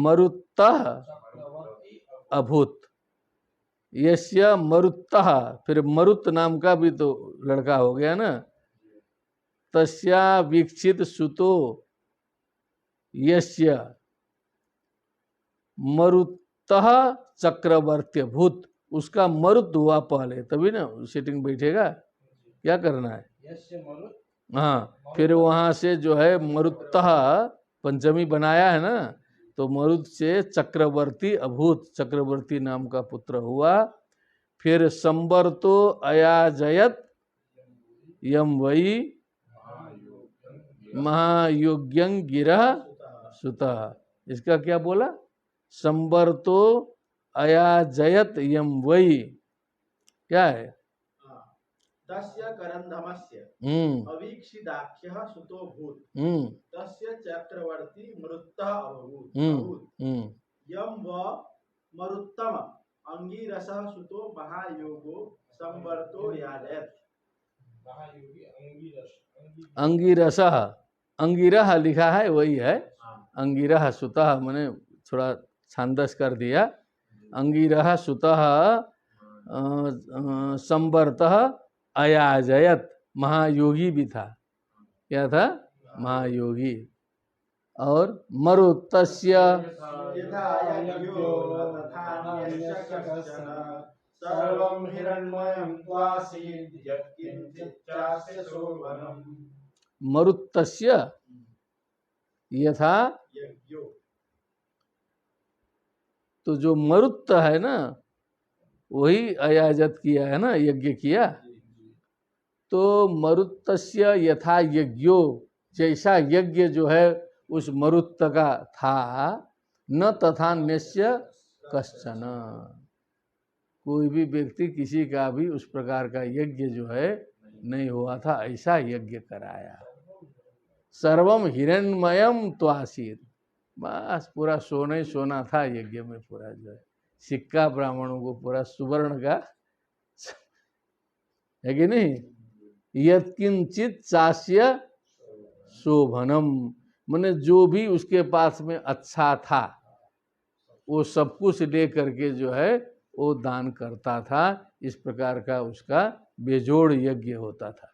मरुतः अभूत, यस्य मरुतः, फिर मरुत नाम का भी तो लड़का हो गया ना। तस्या वीक्षित सुतो यस्य मरुतः चक्रवर्ती भूत, उसका मरुत हुआ पहले, तभी ना सेटिंग बैठेगा। क्या करना है? हाँ, फिर वहां से जो है मरुतः पंचमी बनाया है ना, तो मरुत से चक्रवर्ती अभूत, चक्रवर्ती नाम का पुत्र हुआ। फिर संवर्तो अयाजयत यम वही महायोग्यं गिरह सुतः। इसका क्या बोला? संवर्तो अयाजयत यम वही, क्या है? तस्य करंधमस्य अवीक्षिताख्यः सुतो भूत् तस्य चक्रवर्ती मरुत्तः अभूत् यं व मरुत्तम अंगिरसः सुतो महायोगो संवर्तो याजयत्। अंगिरसः, अंगिरह लिखा है वही है, अंगिरह सुतः, मैंने थोड़ा छांदस कर दिया। अंगिरह सुतः संवर्तः अयाजयत, महायोगी भी था। क्या था? महायोगी। और मरुतस्य सर्वं हिरण्मयं त्वासीत् यत्किञ्चित् चास्य शोभनम्। मरुतस्य यथा, तो जो मरुत है ना वही अयाजत किया है ना, यज्ञ किया। तो मरुतस्य यथा यज्ञो, जैसा यज्ञ जो है उस मरुत का था, न तथा न्यस्य कश्चन, कोई भी व्यक्ति किसी का भी उस प्रकार का यज्ञ जो है नहीं हुआ था, ऐसा यज्ञ कराया। सर्वम हिरण्मयम त्वासीत, बस पूरा सोना ही सोना था यज्ञ में, पूरा जो है सिक्का ब्राह्मणों को पूरा सुवर्ण का है कि नहीं। यत्किंचित चास्य शोभनम, माने जो भी उसके पास में अच्छा था वो सब कुछ ले करके जो है वो दान करता था। इस प्रकार का उसका बेजोड़ यज्ञ होता था।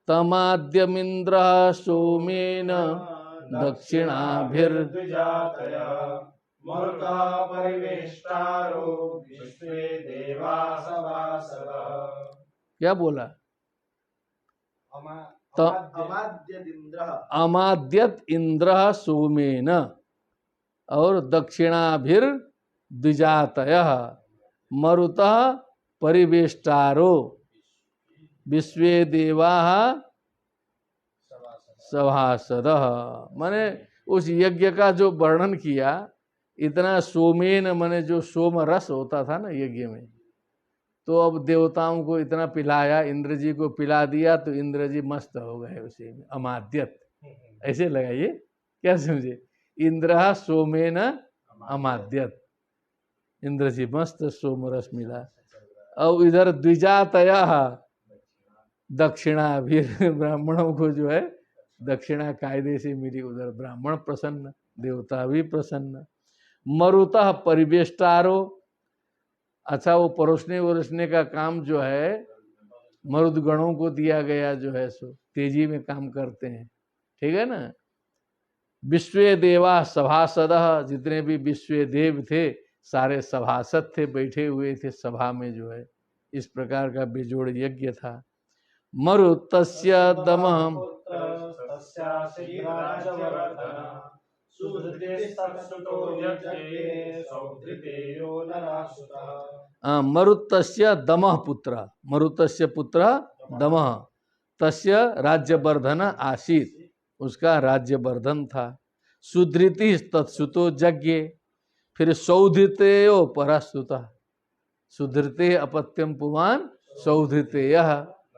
तमाद्यमिंद्र सोमेन दक्षिणाभिर्द्विजातया मरुता परिवेष्टारो विश्वे देवा सभासदः। क्या बोला? अमाद्यत इंद्र सोमेन और दक्षिणाभिर्द्विजातयः मरुतः परिवेष्टारो विश्वे देवाः सभासदः। माने उस यज्ञ का जो वर्णन किया, इतना सोमेन माने जो सोम रस होता था ना यज्ञ में, तो अब देवताओं को इतना पिलाया, इंद्र जी को पिला दिया, तो इंद्र जी मस्त हो गए उसी में। अमाद्यत ऐसे लगाइए, क्या समझे? इंद्र सोमेन अमाद्यत, इंद्र जी मस्त सोम रस मिला। और इधर द्विजातया दक्षिणा भी, ब्राह्मणों को जो है दक्षिणा कायदे से मिली, उधर ब्राह्मण प्रसन्न, देवता भी प्रसन्न। मरुतः परिवेष्टारो, अच्छा वो परोसने वरोसने का काम जो है मरुदगणों को दिया गया, जो है सो तेजी में काम करते हैं, ठीक है ना। विश्वे देवा सभासदः, जितने भी विश्वे देव थे सारे सभासद थे, बैठे हुए थे सभा में जो है। इस प्रकार का बेजोड़ यज्ञ था। मरुतस्य दमः मरुतस्य दमः पुत्र, मरुतस्य पुत्र दमः, तस्य राज्यवर्धन आसीत, उसका राज्यवर्धन था। सुधृति तत्सुतो यज्ञ, फिर सौधृतेयो परस्तुतः, सुधृते अपत्यम पुमान सौधृते यह,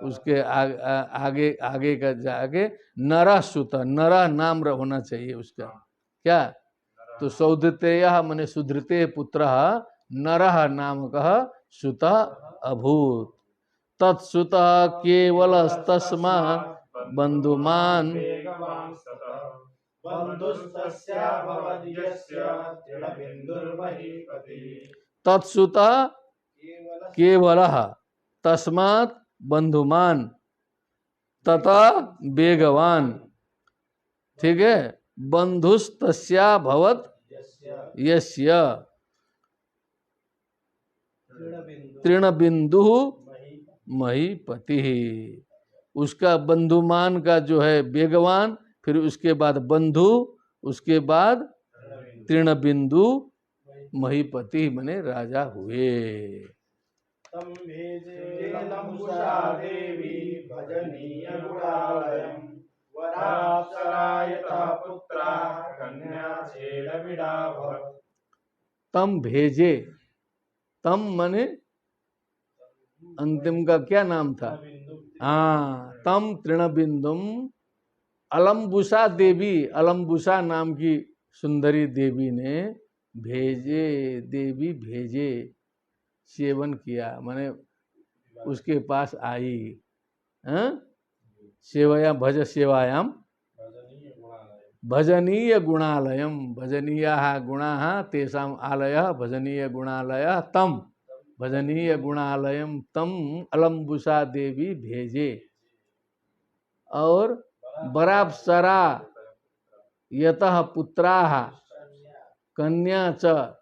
उसके आगे आगे का जाके नरः सुत, नरः नाम होना चाहिए उसका, क्या? तो सौधृते यह मने सुधृते पुत्र नरः नामकः सुतः अभूत। तत्सुतः केवलस्तस्मात् बन्धुमान् तत्सुतः केवलः तस्मात् बन्धुमान् तथा वेगवान, ठीक है। बंधुस्तस्या भवत यस्य तृणबिंदु महीपति, उसका बंधुमान का जो है वेगवान, फिर उसके बाद बंधु, उसके बाद तृणबिंदु महीपति मने राजा हुए। तम भेजे लंबुषा देवी भजनीय गुणालयम् वराप्सरायतः पुत्रा कन्या छेदविडा भवत्। तम भेजे, तम मने अंतिम का क्या नाम था? हाँ, तम तृणबिंदुम अलम्बुषा देवी, अलम्बुषा नाम की सुंदरी देवी ने भेजे, देवी भेजे, सेवन किया माने उसके पास आई। सेवया भज सेवायाम भजनीय गुणालयम, भजनीयाः गुणाः तेषाम आलयः भजनीय गुणालयः तम भजनीय गुणालयम तम अलम्बुषा देवी भेजे। और बराप्सरा यतः पुत्राः कन्या च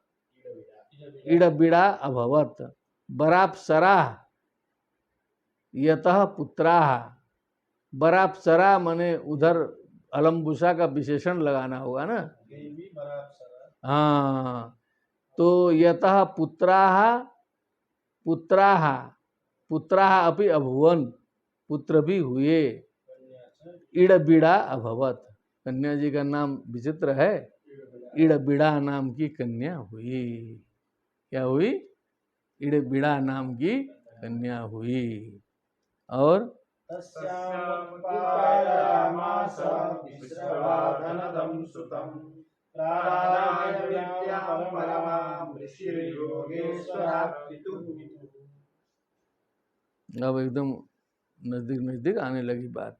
इडबिड़ा अभवत। बराप्सरा यतः पुत्राः, बराप्सरा माने उधर अलम्बुषा का विशेषण लगाना होगा ना। हाँ, तो यतः पुत्राः पुत्राः पुत्राः अपि अभुवन, पुत्र भी हुए। इडबिड़ा अभवत, कन्या जी का नाम विचित्र है, इडबिड़ा नाम की कन्या हुई। क्या हुई? इडबिड़ा नाम की कन्या हुई। और अब एकदम नजदीक नजदीक आने लगी बात।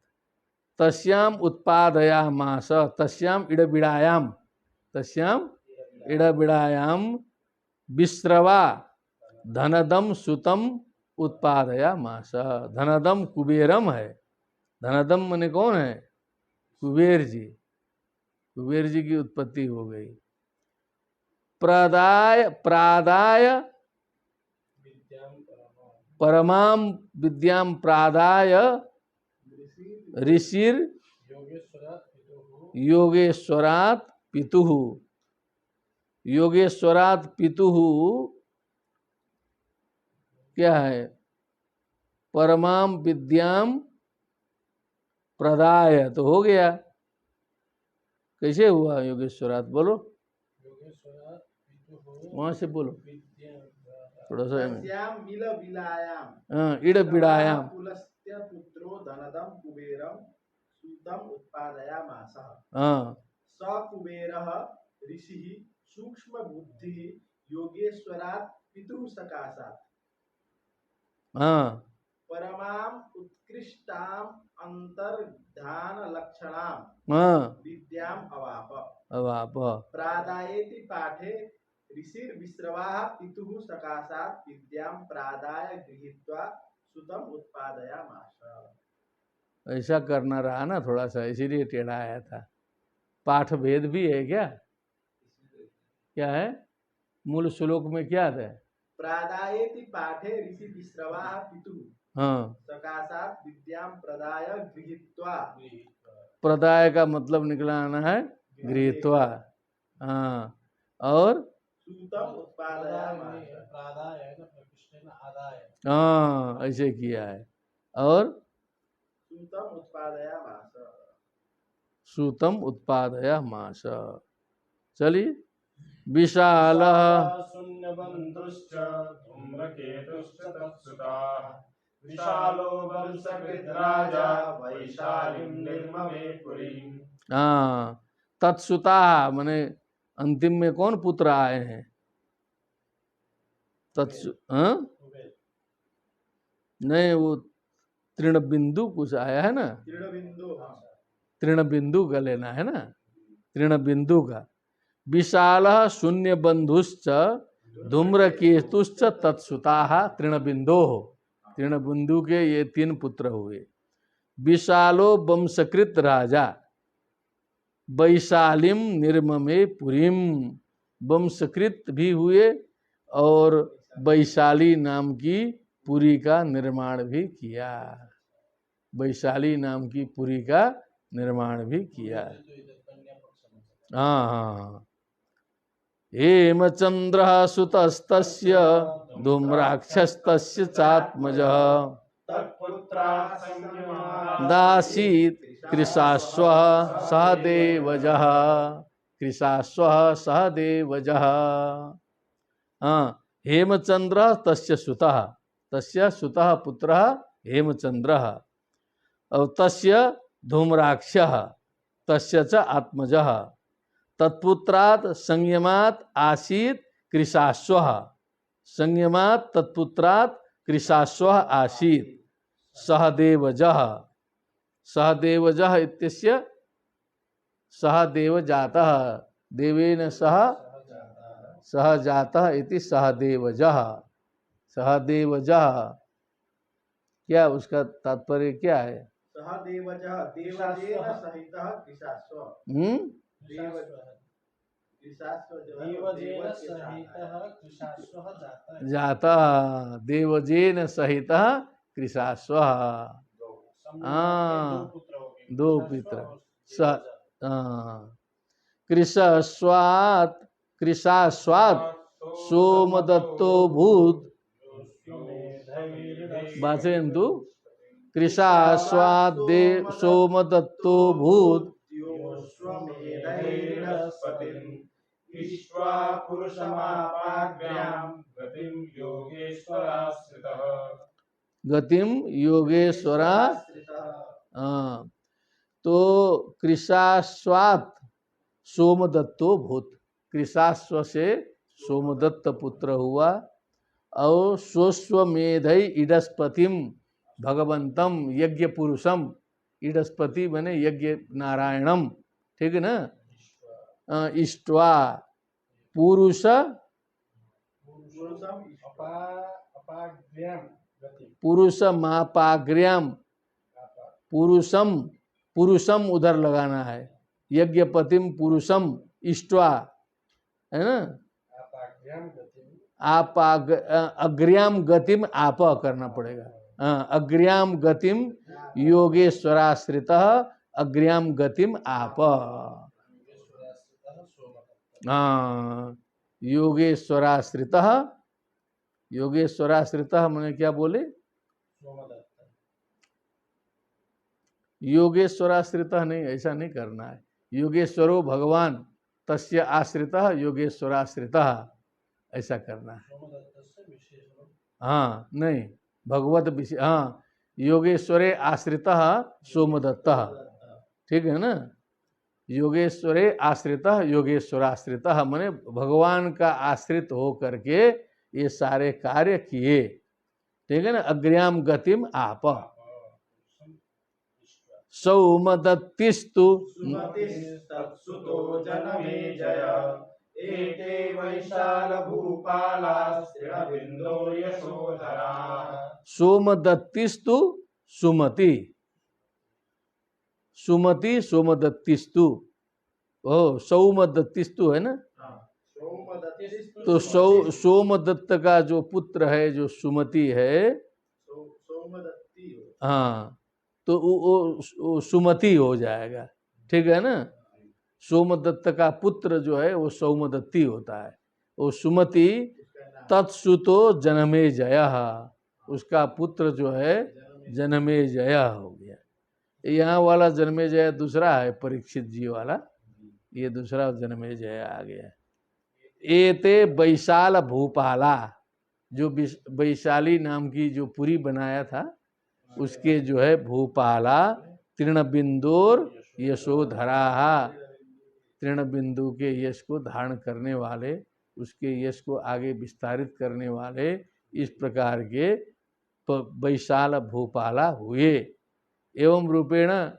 तस्याम उत्पादयामास, तस्याम इडबिड़ायाम, तस्याम इडबिड़ायाम विश्रवा धनदम सुतम उत्पादयामास। धनदम कुबेरम है, धनदम माने कौन है? कुबेर जी, कुबेर जी की उत्पत्ति हो गई। प्रादाय प्रादाय परमाम विद्याम प्रादाय ऋषिर योगेश्वरात पितुः, योगेश्वरात पितुः क्या है? परमाम विद्याम प्रदाय, तो हो गया। कैसे हुआ योगेश्वरात? बोलो, वहां से बोलो थोड़ा सा। इड बिड़ायाम पुत्रो धनदम कुबेरम सूतम उत्पादयामास। स कुबेरः ऋषिः सूक्ष्म बुद्धिः योगेश्वरात् पितुः सकाशात् परमाम उत्कृष्टाम अंतर्धान लक्षणाम विद्याम अवाप। अवाप प्रादायेति पाठे ऋषिर विश्रवाः पितुः सकाशात् विद्याम प्रादाय गृहीत्वा सुतम उत्पादयामास। ऐसा करना रहा ना थोड़ा सा, इसीलिए टेढ़ा आया था। पाठ भेद भी है क्या? क्या है? मूल श्लोक में क्या है? प्रादायेति पाठे ऋषि विश्रवाः पितुः सकाशात् विद्याम प्रदाय गृहीत्वा। प्रदाय का मतलब निकलाना है गृहीत्वा। हाँ, और सूतम उत्पादयामास। हाँ, ऐसे किया है। और सूतम उत्पादयामास, सूतम उत्पादयामास। चलिए विशालः शून्यबन्धुश्च धूम्रकेतुश्च तत्सुताः विशालो वंशकृत् राजा वैशालीं निर्ममे पुरीम्। हाँ, तत्सुता माने अंतिम में कौन पुत्र आए हैं? हाँ? नहीं, वो तृणबिंदु कुछ आया है ना, तृणबिंदु का लेना है ना, तृणबिंदु का। विशाल शून्य बंधुश्च धूम्रकेतुश्च तत्सुता तृणबिंदो, तृणबिंदु के ये 3 पुत्र हुए। विशालो वंशकृत राजा वैशालीम निर्ममे पुरीम, वंशकृत भी हुए और वैशाली नाम की पुरी का निर्माण भी किया, वैशाली नाम की पुरी का निर्माण भी किया। हाँ हाँ। हेमचंद्र सुतस्तस्य धूम्राक्षस्तस्य चात्मजः दासीत् कृशाश्वः सह देवजः, कृशाश्वः सह देवजः। हाँ, हेमचंद्र तस्य सुतः, तस्य सुतः पुत्रः हेमचंद्रः, और तस्य धूम्राक्षः तस्य च आत्मजः, तत्पुत्रात् संयमात् आसीत् कृशाश्वः, संयमात् तत्पुत्रात् कृशाश्वः आसीत् सहदेवजः, सहदेवजः इत्यस्य सहदेवजातः, देवेन सह सहजातः इति सहदेवजः, सहदेवजः। क्या उसका तात्पर्य क्या है? सहदेवजः देवजेन सहितः कृशाश्व, जाता देवजेन सहित कृशाश्व। दो पुत्र कृशाश्वात्, कृशाश्वात् सोमदत्तो भूत वाचयन्तु, कृशाश्वात् देव सोमदत्तो भूत गतिम योगेश्वरा। तो कृशाश्वात् सोमदत्तो भूत, कृशाश्व से सोमदत्त पुत्र हुआ, और स्वस्वमेधै इडस्पतिम भगवंतम यज्ञ पुरुषम, इडस्पति बने यज्ञ नारायणम, ठीक है ना। इष्ट्वा पुरुष पुरुषमापाग्र्याम, पुरुषम, पुरुषम उधर लगाना है, यज्ञपतिम पुरुषम इष्ट्वा, है ना। आप अग्र्याम गतिम आप करना पड़ेगा, अग्र्याम गतिम योगेश्वराश्रित, अग्र्याम गतिम आप। योगेश्वराश्रित, योगेश्वराश्रित मैंने क्या बोले? योगेश्वराश्रित नहीं, ऐसा नहीं करना है। योगेश्वरो भगवान तस्य आश्रित योगेश्वराश्रित, ऐसा करना है। हाँ नहीं, भगवत विषय, हाँ योगेश्वरे आश्रित सोमदत्त, ठीक है ना। योगेश्वरे आश्रित योगेश्वराश्रित माने भगवान का आश्रित हो करके ये सारे कार्य किए, ठीक है ना। अग्र्याम गतिम आप। सौमदत्तिस्तु सोमदत्तिस्तु सुमति, सुमति सोमदत्तिस्तु, ओ सौमदत्तिस्तु है ना। तो सोमदत्त का जो पुत्र है जो सुमति है, हाँ तो वो सुमति हो जाएगा, ठीक है ना। सोमदत्त का पुत्र जो है वो सौमदत्ती होता है, वो सुमति तत्सुतो जनमेजय, उसका पुत्र जो है जनमेजय हो गया। यहाँ वाला जन्मेजय दूसरा है, परीक्षित जी वाला, ये दूसरा जन्मेजय आ गया। एते वैशाल भूपाला, जो वैशाली नाम की जो पुरी बनाया था उसके जो है भूपाला तृणबिंदुर यशोधरा, तृणबिंदु के यश को धारण करने वाले, उसके यश को आगे विस्तारित करने वाले, इस प्रकार के वैशाल भूपाला हुए। एवं रूपेण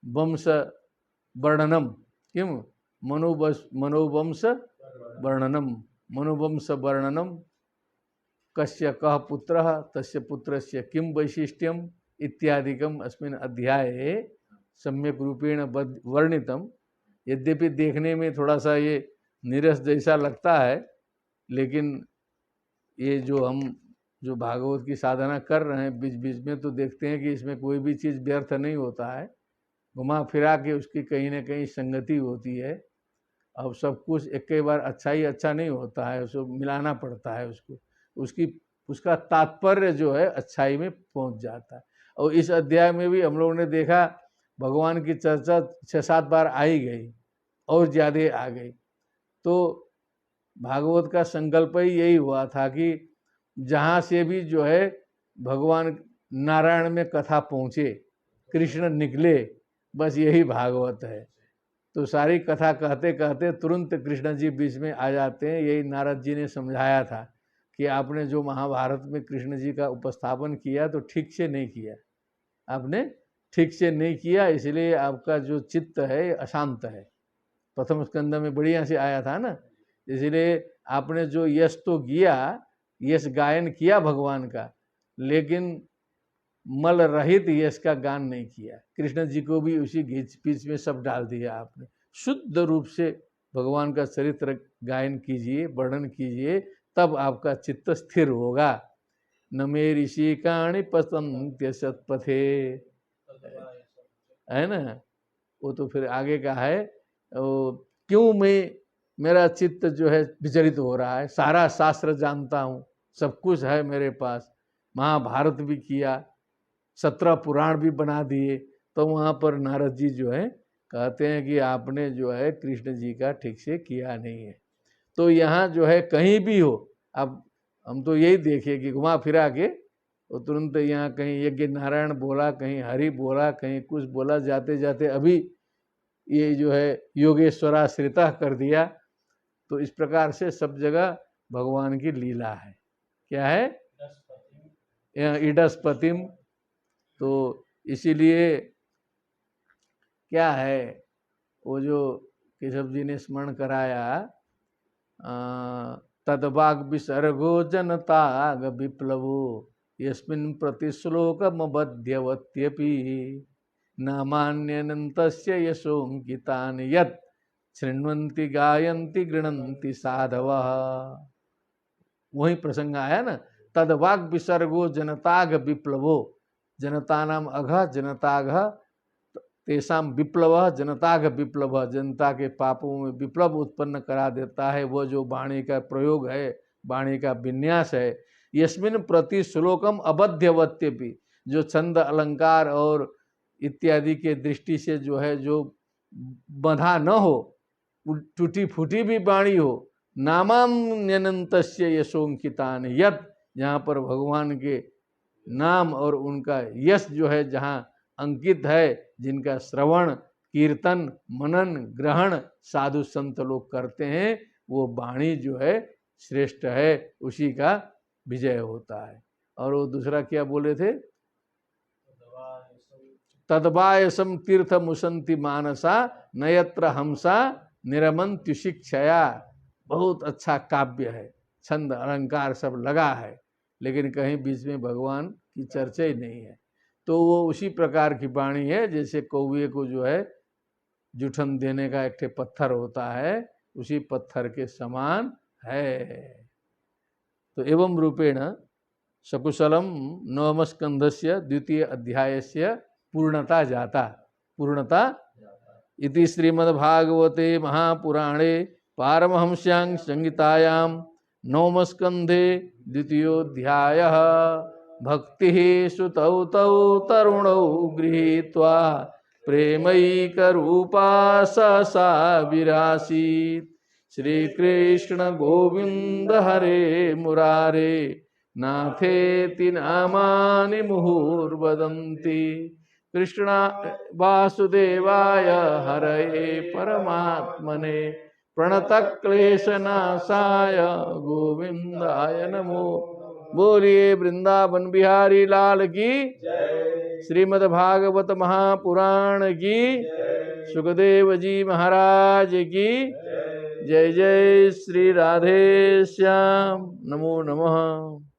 वंश वर्णनम किम मनोवंश वर्णनम, मनोवंश वर्णनम कस्य कः पुत्रः तस्य पुत्रस्य किम वैशिष्ट्यम इत्यादिकम अस्मिन् अध्याये सम्यक रूपेण वर्णितम। यद्यपि देखने में थोड़ा सा ये नीरस जैसा लगता है, लेकिन ये जो हम जो भागवत की साधना कर रहे हैं बीच बीच में तो देखते हैं कि इसमें कोई भी चीज़ व्यर्थ नहीं होता है, घुमा फिरा के उसकी कहीं ना कहीं संगति होती है। अब सब कुछ एक कई बार अच्छा ही अच्छा नहीं होता है, उसको मिलाना पड़ता है, उसका तात्पर्य जो है अच्छाई में पहुंच जाता है। और इस अध्याय में भी हम लोगों ने देखा भगवान की चर्चा 6-7 बार आई गई और ज़्यादा आ गई। तो भागवत का संकल्प ही यही हुआ था कि जहाँ से भी जो है भगवान नारायण में कथा पहुँचे, कृष्ण निकले, बस यही भागवत है। तो सारी कथा कहते कहते तुरंत कृष्ण जी बीच में आ जाते हैं। यही नारद जी ने समझाया था कि आपने जो महाभारत में कृष्ण जी का उपस्थापन किया तो ठीक से नहीं किया, आपने ठीक से नहीं किया, इसलिए आपका जो चित्त है अशांत है। प्रथम स्कंद में बढ़िया से आया था ना, इसलिए आपने जो यश तो किया, यश गायन किया भगवान का, लेकिन मल रहित यश का गान नहीं किया। कृष्ण जी को भी उसी घीच पीच में सब डाल दिया आपने। शुद्ध रूप से भगवान का चरित्र गायन कीजिए, वर्णन कीजिए, तब आपका चित्त स्थिर होगा। न मे ऋषिकाणि पतन्त्य सत्पथे, है ना। वो तो फिर आगे का है, क्यों मेरा चित्त जो है विचलित हो रहा है, सारा शास्त्र जानता हूँ, सब कुछ है मेरे पास, महाभारत भी किया, 17 पुराण भी बना दिए, तो वहाँ पर नारद जी जो है कहते हैं कि आपने जो है कृष्ण जी का ठीक से किया नहीं है। तो यहाँ जो है कहीं भी हो, अब हम तो यही देखे कि घुमा फिरा के वो तुरंत यहाँ कहीं यज्ञ नारायण बोला, कहीं हरि बोला, कहीं कुछ बोला, जाते जाते अभी ये जो है योगेश्वराश्रिता कर दिया। तो इस प्रकार से सब जगह भगवान की लीला है। क्या है? इडस्पतिम। तो इसीलिए क्या है, वो जो केशव जी ने स्मरण कराया, तदवाग विसर्गो जनताग विप्लवो यस्मिन् प्रतिश्लोकमबध्यवत्यपि नामान्यनन्तस्य यशोंकितानि यत् शृण्वन्ति गायन्ति गृह्णन्ति साधवः। वही प्रसंग आया ना, तदवाग विसर्गो जनताग विप्लवो, जनतानाम अघ जनताघ तेषाम विप्लव, जनताघ विप्लव, जनता के पापों में विप्लव उत्पन्न करा देता है। वो जो वाणी का प्रयोग है, वाणी का विन्यास है, यस्मिन् प्रति श्लोकम अबध्यवत्यपि, जो छंद अलंकार और इत्यादि के दृष्टि से जो है जो बंधा न हो, टूटी फूटी भी वाणी हो, नामान्यनन्तस्य यशोंकितान यत्, जहाँ पर भगवान के नाम और उनका यश जो है जहाँ अंकित है, जिनका श्रवण कीर्तन मनन ग्रहण साधु संत लोग करते हैं, वो वाणी जो है श्रेष्ठ है, उसी का विजय होता है। और वो दूसरा क्या बोले थे? तद्वायसम तीर्थ मुसंति मानसा नयत्र हमसा निरमंत्यु शिक्षया। बहुत अच्छा काव्य है, छंद अलंकार सब लगा है, लेकिन कहीं बीच में भगवान की चर्चा ही नहीं है। तो वो उसी प्रकार की वाणी है जैसे कौवे को जो है जूठन देने का एक पत्थर होता है, उसी पत्थर के समान है। तो एवं रूपेण सकुशलम नवम स्कंधस्य द्वितीय अध्यायस्य पूर्णता जाता। पूर्णता इति श्रीमद्भागवते महापुराणे पारमहंस्यां संहितायां नवम स्कंधे द्वितीयोऽध्यायः। भक्ति सुतौ तौ तरुणौ गृहीत्वा प्रेमैकरूपा सा विरासीत्। श्री कृष्ण गोविंद हरे मुरारे नाथेति नामानि मुहुर्वदन्ति कृष्ण वासुदेवाय हरये परमात्मने प्रणतक्लेशनाशाय गोविंदाय नमो। बोलिए वृंदावन बिहारी लाल की, श्रीमद् भागवत महापुराण की, सुखदेव जी महाराज की जय। जय श्री राधे श्याम। नमो नमः।